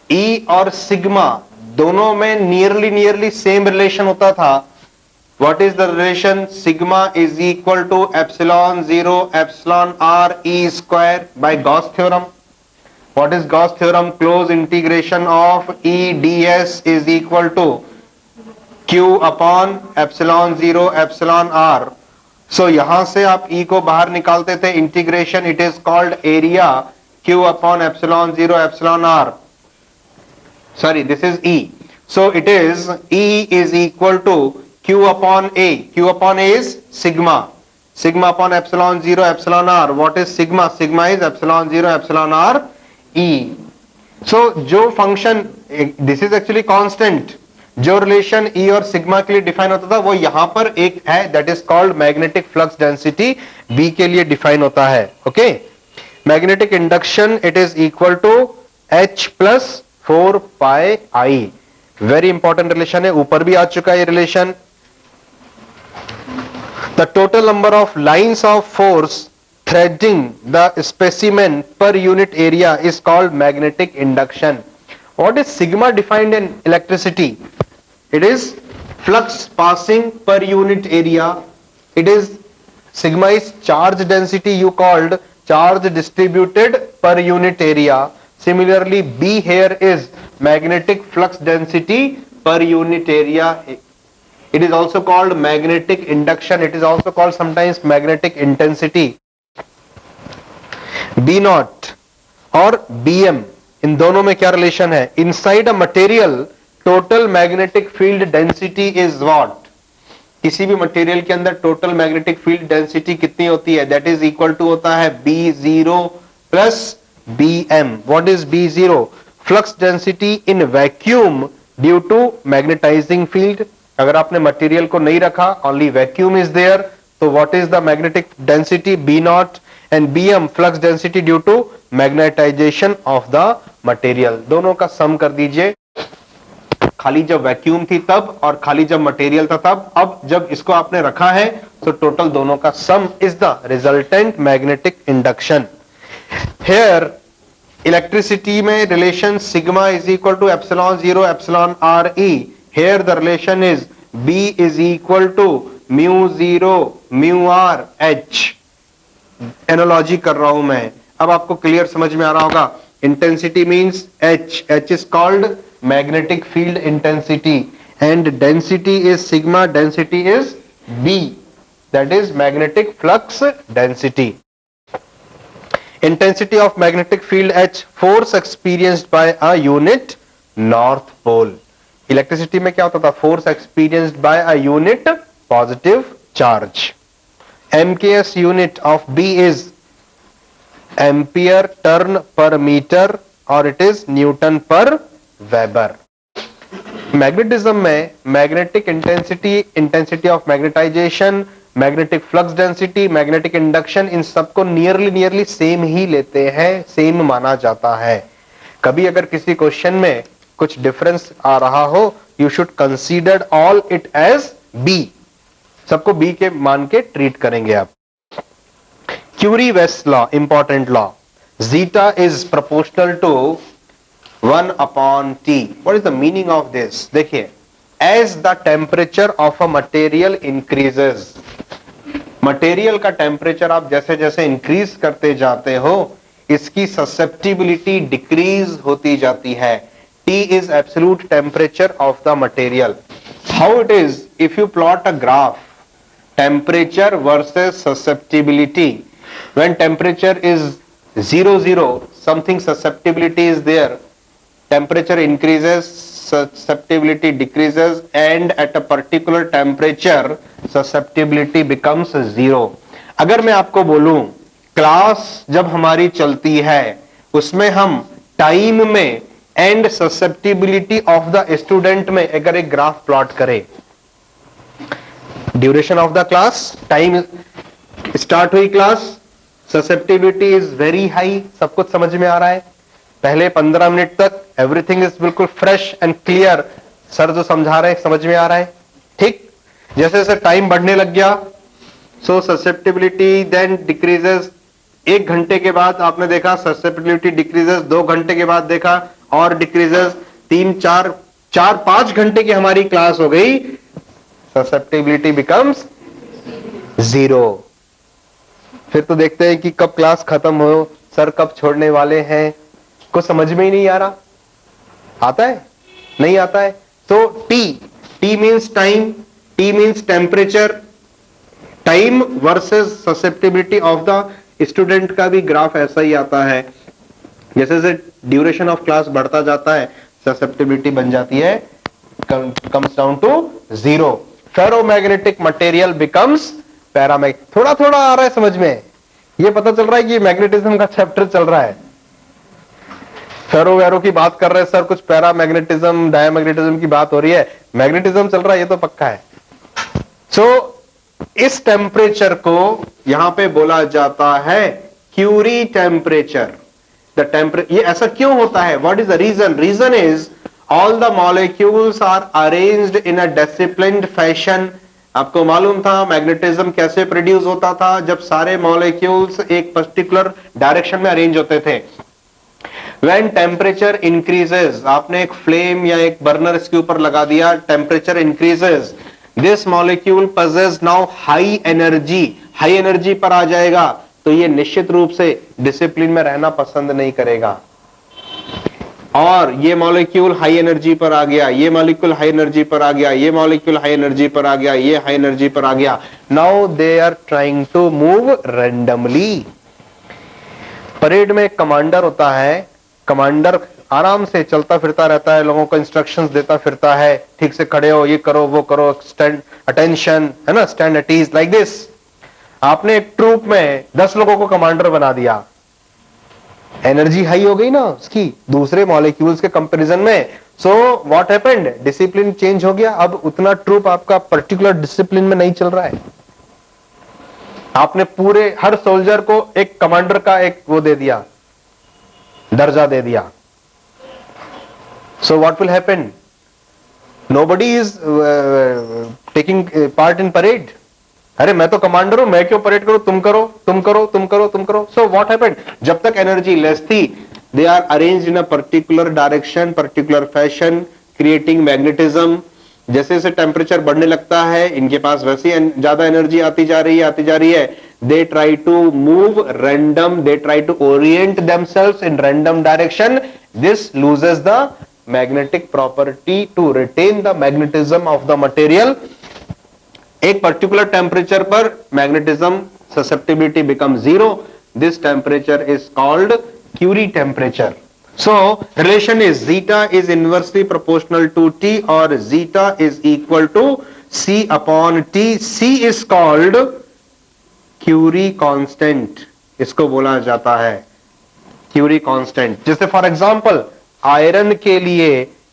A: E और सिग्मा दोनों में नियरली सेम रिलेशन होता था. What is the relation? Sigma is equal to epsilon 0 epsilon r E square by Gauss theorem. What is Gauss theorem? Close integration of E ds is equal to q upon epsilon 0 epsilon r. So यहां से आप E को बाहर निकालते थे, integration, it is called area q upon epsilon 0 epsilon r. Sorry, this is E. So it is E is equal to Q upon A. Q upon A is sigma. Sigma upon epsilon 0 epsilon r. What is sigma? Sigma is epsilon 0 epsilon r E. So जो function, this is actually constant. जो relation E और sigma के लिए define होता था वो यहाँ पर एक है, that is called magnetic flux density. B के लिए define होता है. Okay? Magnetic induction it is equal to H plus 4 pi I. Very important relation है, ऊपर भी आ चुका है ये relation. The total number of lines of force threading the specimen per unit area is called magnetic induction. What is sigma defined in electricity? It is flux passing per unit area. It is sigma is charge density, you called charge distributed per unit area. Similarly, B here is magnetic flux density per unit area. It is also called magnetic induction. It is also called sometimes magnetic intensity. B not और BM, इन दोनों में क्या relation है? Inside a material total magnetic field density is what? किसी भी material के अंदर total magnetic field density कितनी होती है? दैट इज इक्वल टू होता है B0 plus BM। What is B0? Flux density in vacuum due to magnetising field. अगर आपने मटेरियल को नहीं रखा, ओनली वैक्यूम इज देयर, तो what is the magnetic density? B naught and BM flux density due to magnetization of the material। दोनों का सम कर दीजिए, खाली जब वैक्यूम थी तब और खाली जब मटेरियल था तब। अब जब इसको आपने रखा है तो टोटल दोनों का sum is the resultant magnetic induction. Here electricity में relation sigma is equal to epsilon 0 epsilon r E. Here the relation is B is equal to mu 0 mu r H। Analogy कर रहा हूं मैं, अब आपको clear समझ में आ रहा होगा। Intensity means H is called magnetic field intensity and density is sigma, density is B, that is magnetic flux density. Intensity of magnetic field H, force experienced by a unit north pole. Electricity में क्या होता था? Force experienced by a unit positive charge. MKS unit of B is ampere turn per meter और it is Newton per Weber। Magnetism में magnetic intensity, intensity of magnetization, magnetic flux density, magnetic induction, इन सबको nearly same ही लेते हैं, same माना जाता है। कभी अगर किसी क्वेश्चन में कुछ डिफरेंस आ रहा हो, you should consider all it as B, सबको B के मान के ट्रीट करेंगे आप। Curie Weiss law, important law, zeta is proportional to 1 upon T। What is the meaning of this? देखिए, as the temperature of a material increases, material का temperature आप जैसे जैसे इंक्रीज करते जाते हो, इसकी ससेप्टिबिलिटी डिक्रीज होती जाती है। T is absolute temperature of the material. How it is? If you plot a graph, temperature versus susceptibility. When temperature is 0, something susceptibility is there. Temperature increases, susceptibility decreases, and at a particular temperature, susceptibility becomes 0. अगर मैं आपको बोलूं class जब हमारी चलती है उसमें हम टाइम में and susceptibility of the student में अगर एक ग्राफ प्लॉट करें, duration of the class, time start हुई class, susceptibility is very high, सब कुछ समझ में आ रहा है। पहले 15 मिनट तक एवरीथिंग इज बिल्कुल फ्रेश एंड क्लियर, सर जो समझा रहे हैं समझ में आ रहा है, ठीक। जैसे जैसे टाइम बढ़ने लग गया, सो ससेप्टिबिलिटी देन डिक्रीजेस। 1 घंटे के बाद आपने देखा ससेप्टिबिलिटी डिक्रीजेस, 2 घंटे के बाद देखा और डिक्रीजेस, 3, 4, 5 घंटे की हमारी क्लास हो गई, ससेप्टिबिलिटी बिकम्स 0। फिर तो देखते हैं कि कब क्लास खत्म हो, सर कब छोड़ने वाले हैं, कुछ समझ में ही नहीं आ रहा। आता है? नहीं आता है। तो T means time, T means temperature, time versus susceptibility of the student का भी ग्राफ ऐसा ही आता है। जैसे जैसे ड्यूरेशन ऑफ क्लास बढ़ता जाता है, ससेप्टिबिलिटी बन जाती है, comes down to 0। Ferromagnetic material becomes paramagnetic. थोड़ा थोड़ा आ रहा है समझ में, ये पता चल रहा है कि मैग्नेटिज्म का चैप्टर चल रहा है। फेरो वेरो की बात कर रहे हैं सर, कुछ पैरामैग्नेटिज्म डायमैग्नेटिज्म की बात हो रही है, मैग्नेटिज्म चल रहा है, ये तो पक्का है। सो इस टेम्परेचर को यहां पे बोला जाता है क्यूरी टेम्परेचर, द टेम्परेचर, ये ऐसा क्यों होता है? What is the reason? Reason is all the molecules are arranged in a disciplined fashion. आपको मालूम था मैग्नेटिज्म कैसे प्रोड्यूस होता था? जब सारे मॉलिक्यूल्स एक पर्टिकुलर डायरेक्शन में अरेंज होते थे। When temperature increases, आपने एक फ्लेम या एक बर्नर इसके ऊपर लगा दिया, temperature increases, this molecule possess now high energy, high energy पर आ जाएगा, तो ये निश्चित रूप से डिसिप्लिन में रहना पसंद नहीं करेगा। और ये मॉलिक्यूल हाई एनर्जी पर आ गया, ये मॉलिक्यूल हाई एनर्जी पर आ गया, ये मॉलिक्यूल हाई एनर्जी पर आ गया, ये हाई एनर्जी पर आ गया। Now they are trying to move randomly. Parade में एक कमांडर होता है, कमांडर आराम से चलता फिरता रहता है, लोगों को इंस्ट्रक्शंस देता फिरता है, ठीक से खड़े हो, ये करो, वो करो, स्टैंड अटेंशन, है ना, stand at ease, like this. आपने एक ट्रूप में 10 लोगों को कमांडर बना दिया, एनर्जी हाई हो गई ना उसकी दूसरे मॉलिक्यूल्स के कंपैरिजन में। सो व्हाट हैपेंड? डिसिप्लिन चेंज हो गया। अब उतना ट्रूप आपका पर्टिकुलर डिसिप्लिन में नहीं चल रहा है। आपने पूरे हर सोल्जर को एक कमांडर का एक वो दे दिया, दर्जा दे दिया। So what will happen? Nobody is taking part in parade. अरे मैं तो कमांडर हूं, मैं क्यों परेड करूं? तुम करो, तुम करो, तुम करो, तुम करो। So what happened? जब तक एनर्जी लेस थी, they are arranged in a particular direction, particular fashion, creating magnetism. जैसे जैसे टेम्परेचर बढ़ने लगता है, इनके पास वैसे ज्यादा एनर्जी आती जा रही है, आती जा रही है। They try to move random, they try to orient themselves in random direction. This loses the magnetic property to retain the magnetism of the material. एक पर्टिकुलर टेम्परेचर पर magnetism susceptibility become zero. This temperature is called Curie temperature. So relation is zeta is inversely proportional to T or zeta is equal to C upon T. C is called Curie constant, इसको बोला जाता है Curie constant। जैसे for example iron के लिए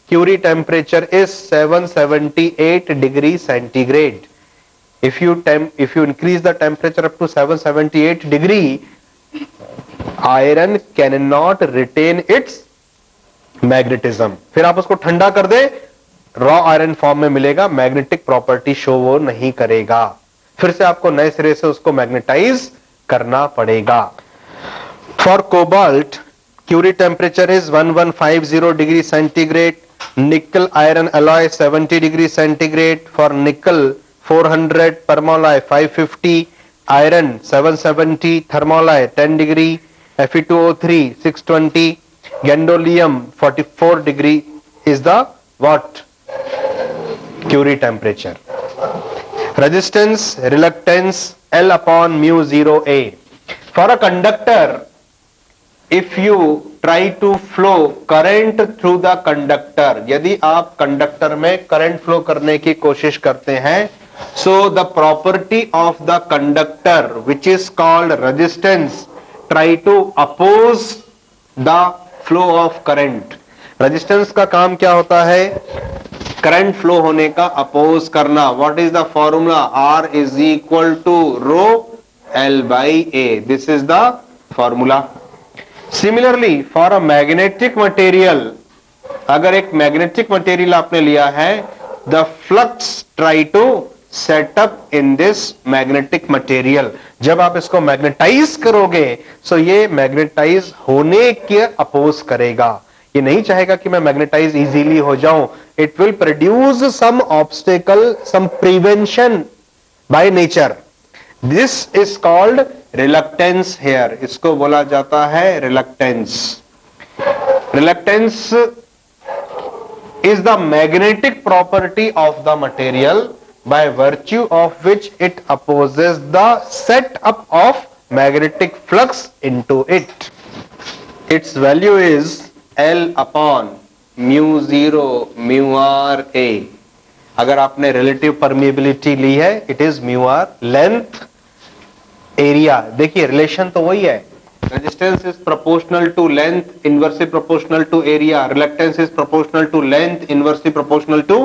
A: Curie temperature is 778 degree centigrade. If you increase the temperature up to 778 degree, iron can not retain its magnetism. फिर आप उसको ठंडा कर दे, रॉ आयरन फॉर्म में मिलेगा, मैग्नेटिक प्रॉपर्टी शो वो नहीं करेगा। फिर से आपको नए सिरे से उसको मैग्नेटाइज करना पड़ेगा। For cobalt Curie temperature is 1150 degree centigrade, nickel iron alloy 70 degree centigrade, for nickel 400, परमोलॉय 550, iron 770, thermoly 10 degree, Fe2O3 620, gadolinium 44 degree is the what? Curie temperature. Resistance, reluctance L upon mu 0A. For a conductor, if you try to flow current through the conductor, यदि आप conductor में current flow करने की कोशिश करते हैं, so the property of the conductor which is called resistance try to oppose the flow of current। resistance का काम क्या होता है? करंट फ्लो होने का अपोज करना। what is the formula? R is equal to rho L by A, this is the formula। similarly for a magnetic material, अगर एक मैग्नेटिक मटेरियल आपने लिया है, the flux try to set up in this magnetic material. जब आप इसको magnetise करोगे, सो ये मैग्नेटाइज होने के अपोज करेगा। ये नहीं चाहेगा कि मैं मैग्नेटाइज इजीली हो जाऊं। It will produce some obstacle, some prevention by nature. This is called reluctance here, इसको बोला जाता है reluctance. Reluctance is the magnetic property of the material by virtue of which it opposes the set up of magnetic flux into it. Its value is L upon mu 0 mu r A। अगर आपने relative permeability ली है, it is mu r, length area। देखिए relation तो वही है, resistance is proportional to length, inversely proportional to area, reluctance is proportional to length, inversely proportional to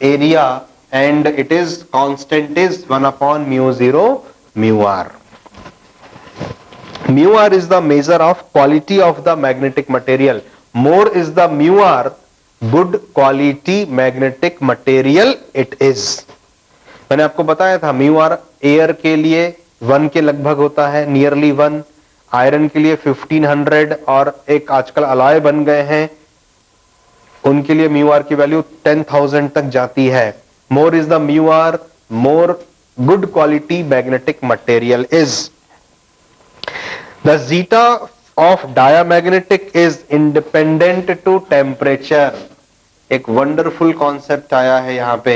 A: area, and it is constant is 1 upon mu 0 mu r। Mu r is the measure of quality of the magnetic material. More is the mu r, good quality magnetic material it is. मैंने आपको बताया था mu R air के लिए 1 के लगभग होता है, नियरली 1, आयरन के लिए 1500 और एक आजकल अलॉय बन गए हैं उनके लिए म्यू आर की वैल्यू 10,000 तक जाती है. More is the mu r, more good quality magnetic material is. The zeta of diamagnetic is independent to temperature. एक वंडरफुल कॉन्सेप्ट आया है यहां पे.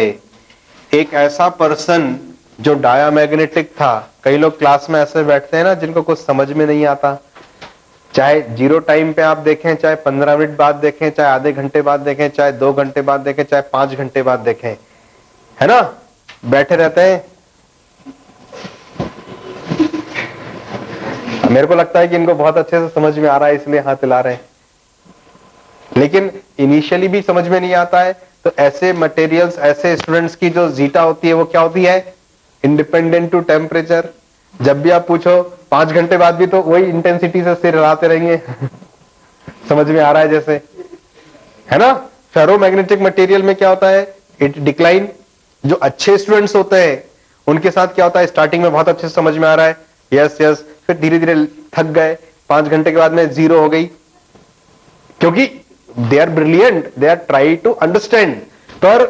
A: एक ऐसा पर्सन जो डायामैग्नेटिक था, कई लोग क्लास में ऐसे बैठते हैं ना जिनको कुछ समझ में नहीं आता, चाहे जीरो टाइम पे आप देखें, चाहे 15 मिनट बाद देखें, चाहे आधे घंटे बाद देखें, चाहे 2 घंटे बाद देखें, चाहे 5 घंटे बाद देखें, है ना, बैठे रहते हैं. मेरे को लगता है कि इनको बहुत अच्छे से समझ में आ रहा है इसलिए हाथ हिला रहे हैं, लेकिन इनिशियली भी समझ में नहीं आता है. तो ऐसे मटेरियल्स, ऐसे स्टूडेंट्स की जो जीटा होती है वो क्या होती है, इंडिपेंडेंट टू टेम्परेचर. जब भी आप पूछो 5 घंटे बाद भी तो वही इंटेंसिटी से सिर हिलाते रहेंगे. समझ में आ रहा है जैसे, है ना. फेरोमैग्नेटिक मटेरियल में क्या होता है, इट डिक्लाइन. जो अच्छे स्टूडेंट्स होते हैं उनके साथ क्या होता है, स्टार्टिंग में बहुत अच्छे से समझ में आ रहा है, यस यस, फिर धीरे धीरे थक गए, 5 घंटे के बाद में जीरो हो गई, क्योंकि they are brilliant, they are try to understand. पर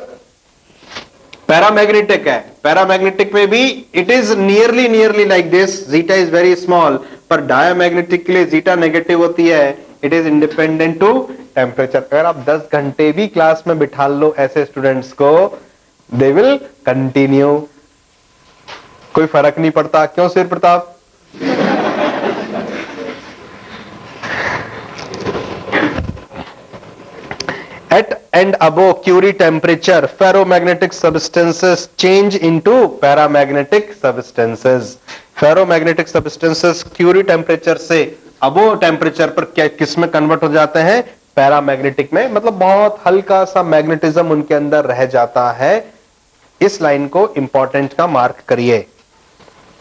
A: पैरामैग्नेटिक है, पैरामैग्नेटिक में भी it is nearly like this, zeta is very small. पर डायामैग्नेटिक के लिए जीटा नेगेटिव होती है, it is independent to temperature. अगर आप 10 घंटे भी क्लास में बिठा लो ऐसे स्टूडेंट्स को, दे विल कंटिन्यू, कोई फर्क नहीं पड़ता. क्यों सिर Pratap? At and above Curie temperature, ferromagnetic substances change into paramagnetic substances. Ferromagnetic substances Curie temperature से above temperature पर क्या किस में कन्वर्ट हो जाते हैं, पैरामैग्नेटिक में. मतलब बहुत हल्का सा मैग्नेटिज्म उनके अंदर रह जाता है. इस लाइन को इंपॉर्टेंट का मार्क करिए,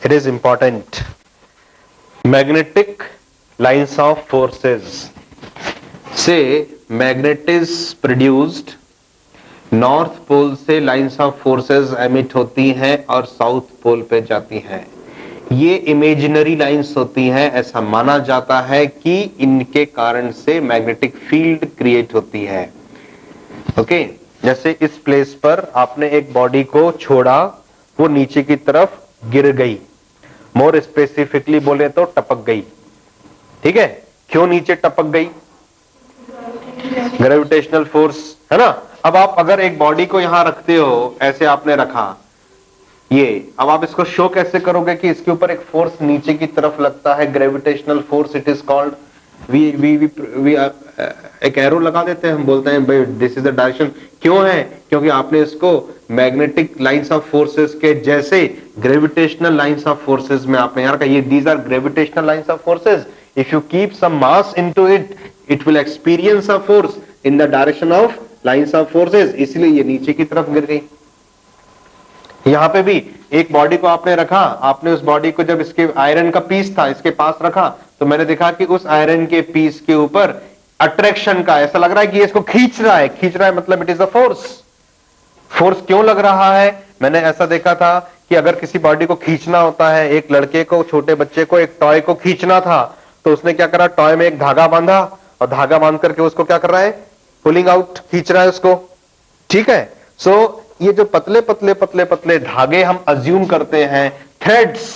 A: it is important. Magnetic lines of forces से magnet is produced. North pole से लाइंस ऑफ फोर्सेस एमिट होती हैं और साउथ पोल पे जाती हैं. ये इमेजिनरी लाइंस होती हैं. ऐसा माना जाता है कि इनके कारण से मैग्नेटिक फील्ड क्रिएट होती है. ओके, जैसे इस प्लेस पर आपने एक बॉडी को छोड़ा, वो नीचे की तरफ गिर गई, मोर स्पेसिफिकली बोले तो टपक गई. ठीक है, क्यों नीचे टपक गई, ग्रेविटेशनल फोर्स, है ना. अब आप अगर एक बॉडी को यहां रखते हो, ऐसे आपने रखा ये, अब आप इसको शो कैसे करोगे कि इसके ऊपर एक फोर्स नीचे की तरफ लगता है, gravitational force it is called. We एक एरो लगा देते हैं, हम बोलते हैं भाई दिस इज द डायरेक्शन. क्यों है, क्योंकि आपने इसको मैग्नेटिक लाइंस ऑफ फोर्सेस के जैसे ग्रेविटेशनल लाइंस ऑफ फोर्सेस में आपने यार कहा ये these are gravitational lines of forces. If you keep some mass into it, it will experience a force in the direction of lines of forces. इसलिए ये नीचे की तरफ गिर गई. यहां पे भी एक बॉडी को आपने रखा, आपने उस बॉडी को जब इसके आयरन का पीस था इसके पास रखा, तो मैंने देखा कि उस आयरन के पीस के ऊपर अट्रैक्शन का ऐसा लग रहा है कि इसको खींच रहा है. खींच रहा है मतलब it is a force. Force क्यों लग रहा है, मैंने ऐसा देखा था कि अगर किसी बॉडी को खींचना होता है, एक लड़के को, छोटे बच्चे को एक टॉय को खींचना था, तो उसने क्या करा, टॉय में एक धागा बांधा और धागा बांध करके उसको क्या कर रहा है, पुलिंग आउट, खींच रहा है उसको. ठीक है. सो ये जो पतले पतले पतले पतले धागे हम अज्यूम करते हैं, थ्रेड्स,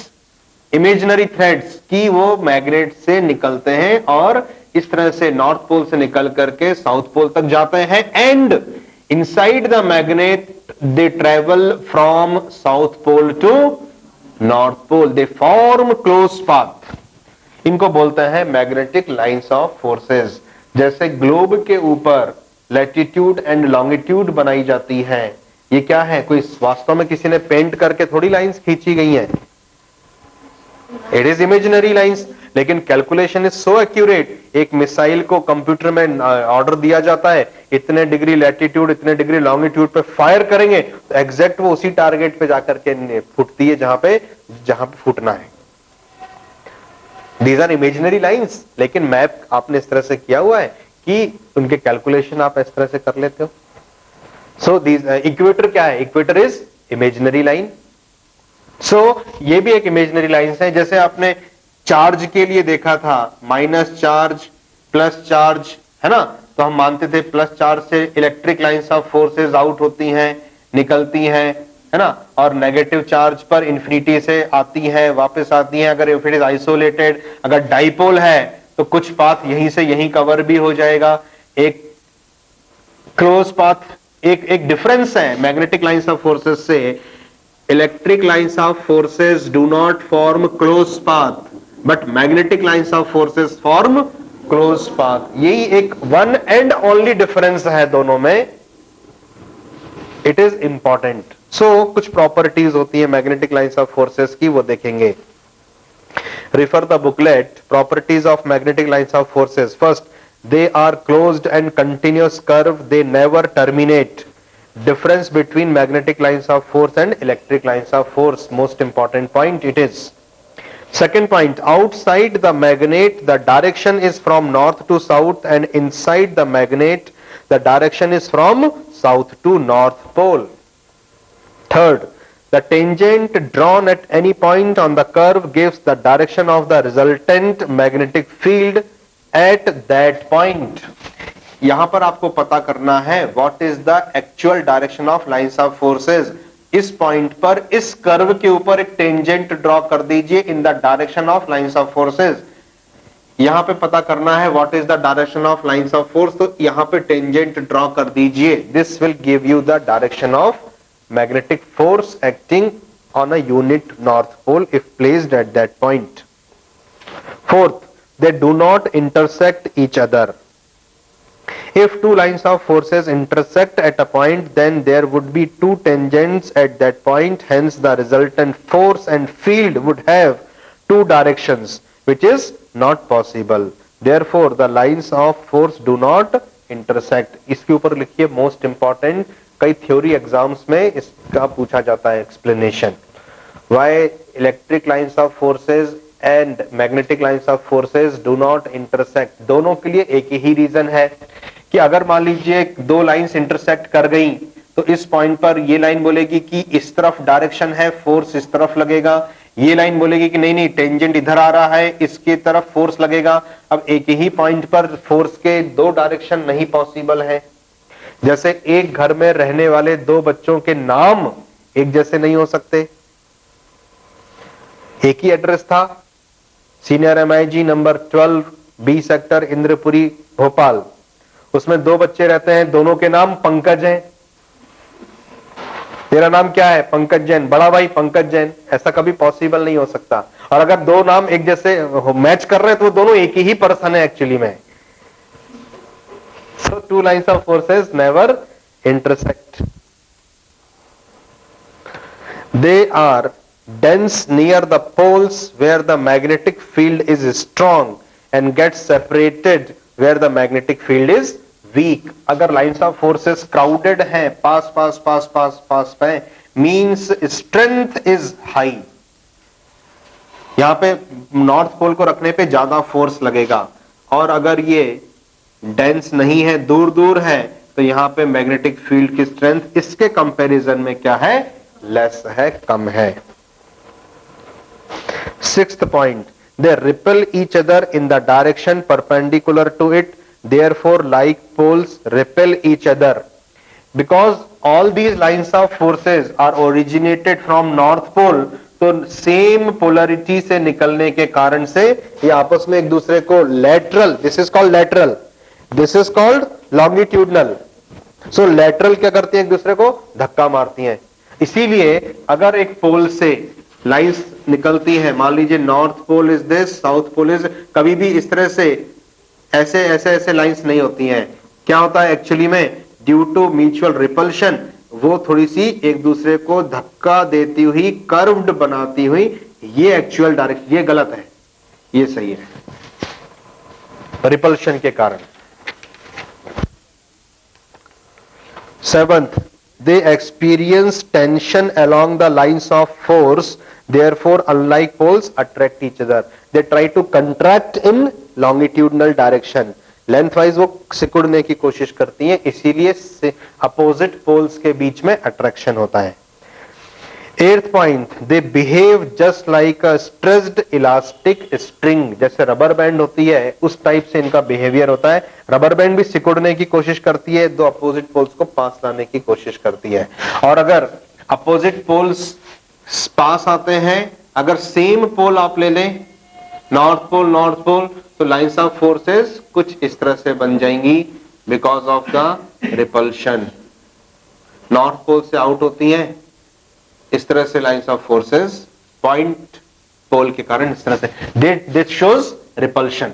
A: इमेजिनरी थ्रेड्स, की वो मैग्नेट से निकलते हैं और इस तरह से नॉर्थ पोल से निकल करके साउथ पोल तक जाते हैं. And inside the magnet they travel from south pole to north pole, they form close path. इनको बोलते हैं मैग्नेटिक लाइंस ऑफ फोर्सेस. जैसे ग्लोब के ऊपर लैटिट्यूड एंड लॉन्गिट्यूड बनाई जाती है, ये क्या है, कोई वास्तव में किसी ने पेंट करके थोड़ी लाइंस खींची गई हैं, इट इज इमेजिनरी लाइंस. लेकिन कैलकुलेशन इज सो एक्यूरेट. एक मिसाइल को कंप्यूटर में ऑर्डर दिया जाता है, इतने डिग्री लैटिट्यूड इतने डिग्री लॉन्गिट्यूड पे फायर करेंगे, तो एग्जैक्ट वो उसी टारगेट पे जाकर के फूटती है जहां पे फूटना है. दीज आर इमेजिनरी लाइंस, लेकिन मैप आपने इस तरह से किया हुआ है कि उनके कैलकुलेशन आप इस तरह से कर लेते हो. सो दीज इक्वेटर क्या है? Equator is imaginary line. So ये भी एक इमेजिनरी लाइन है. जैसे आपने चार्ज के लिए देखा था, माइनस चार्ज प्लस चार्ज, है ना, तो हम मानते थे प्लस चार्ज से electric lines of forces out होती हैं, निकलती हैं, है ना, और नेगेटिव चार्ज पर इंफिनिटी से आती है, वापस आती है. अगर इफ इट इज आइसोलेटेड, अगर डाइपोल है तो कुछ पाथ यहीं से यहीं कवर भी हो जाएगा. एक क्लोज पाथ, एक डिफरेंस है मैग्नेटिक लाइंस ऑफ फोर्सेस से. Electric lines of forces do not form close path, but magnetic lines of forces form close path. यही एक वन एंड ओनली डिफरेंस है दोनों में. It is important. सो कुछ properties होती है मैग्नेटिक लाइंस ऑफ फोर्सेस की, वो देखेंगे. Refer the booklet. Properties of magnetic lines of forces. First, they are closed and continuous curve, they never terminate. Difference between magnetic lines of force and electric lines of force, most important point it is. Second point, outside the magnet the direction is from north to south, and inside the magnet the direction is from south to north pole. Third, the tangent drawn at any point on the curve gives the direction of the resultant magnetic field at that point. यहां पर आपको पता करना है what is the actual direction of lines of forces. इस point पर, इस curve के ऊपर एक टेंजेंट ड्रॉ कर दीजिए in the direction of lines of forces. यहां पे पता करना है what is the direction of lines of force, तो यहां पे टेंजेंट ड्रॉ कर दीजिए. This will give you the direction of magnetic force acting on a unit north pole if placed at that point. Fourth, they do not intersect each other. If two lines of forces intersect at a point, then there would be two tangents at that point, hence the resultant force and field would have two directions, which is not possible. Therefore, the lines of force do not intersect. इसके ऊपर लिखिए most important, कई theory exams में इसका पूछा जाता है explanation. Why electric lines of forces and magnetic lines of forces do not intersect. दोनों के लिए एक ही रीजन है कि अगर मान लीजिए दो लाइंस इंटरसेक्ट कर गई तो इस पॉइंट पर ये लाइन बोलेगी कि इस तरफ डायरेक्शन है, फोर्स इस तरफ लगेगा. ये लाइन बोलेगी कि नहीं नहीं टेंजेंट इधर आ रहा है, इसके तरफ फोर्स लगेगा. अब एक ही पॉइंट पर फोर्स के दो डायरेक्शन नहीं पॉसिबल है. जैसे एक घर में रहने वाले दो बच्चों के नाम एक जैसे नहीं हो सकते. एक ही एड्रेस था, senior MIG number 12 B sector Indrapuri Bhopal. उसमें दो बच्चे रहते हैं, दोनों के नाम पंकज हैं. तेरा नाम क्या है? पंकज जैन. बड़ा भाई पंकज जैन. ऐसा कभी पॉसिबल नहीं हो सकता. और अगर दो नाम एक जैसे मैच कर रहे हैं तो वो दोनों एक ही पर्सन है एक्चुअली में. So two lines of forces never intersect. They are dense near the poles where the magnetic field is strong and get separated where the magnetic field is weak. अगर lines of forces crowded हैं, पास पास पास पास पास पे, means strength is high. यहां पे north pole को रखने पे ज्यादा force लगेगा, और अगर ये डेंस नहीं है, दूर दूर है, तो यहां पे मैग्नेटिक फील्ड की स्ट्रेंथ इसके कंपैरिजन में क्या है? लेस है, कम है. Sixth point, they repel each other in the direction perpendicular to it, therefore like poles repel each other. Because all these lines of forces are originated from north pole, तो same polarity से निकलने के कारण से ये आपस में एक दूसरे को lateral, this is called lateral, this is called longitudinal. So lateral क्या करती है? एक दूसरे को धक्का मारती हैं. इसीलिए अगर एक पोल से लाइंस निकलती है, मान लीजिए north pole is this, south pole is, कभी भी इस तरह से ऐसे ऐसे ऐसे लाइंस नहीं होती हैं. क्या होता है एक्चुअली में? ड्यू टू म्यूचुअल रिपल्शन, वो थोड़ी सी एक दूसरे को धक्का देती हुई, कर्व्ड बनाती हुई, ये एक्चुअल डायरेक्शन, ये गलत है, ये सही है, रिपल्शन के कारण. Seventh, they experience tension along the lines of force, therefore unlike poles attract each other. They try to contract in longitudinal direction. Lengthwise वो सिकुड़ने की कोशिश करती हैं, इसीलिए अपोजिट पोल्स के बीच में अट्रैक्शन होता है. Eighth point, they behave just like a stressed elastic string. जैसे रबर बैंड होती है उस टाइप से इनका बिहेवियर होता है. रबर बैंड भी सिकुड़ने की कोशिश करती है, दो अपोजिट पोल्स को पास लाने की कोशिश करती है. और अगर अपोजिट पोल्स पास आते हैं, अगर सेम पोल आप ले लें, नॉर्थ पोल, तो लाइंस ऑफ फोर्सेस कुछ इस तरह से बन जाएंगी because of the repulsion. North pole से आउट होती हैं, इस तरह से lines of forces point pole के कारण इस तरह से, दिस शोज रिपल्शन.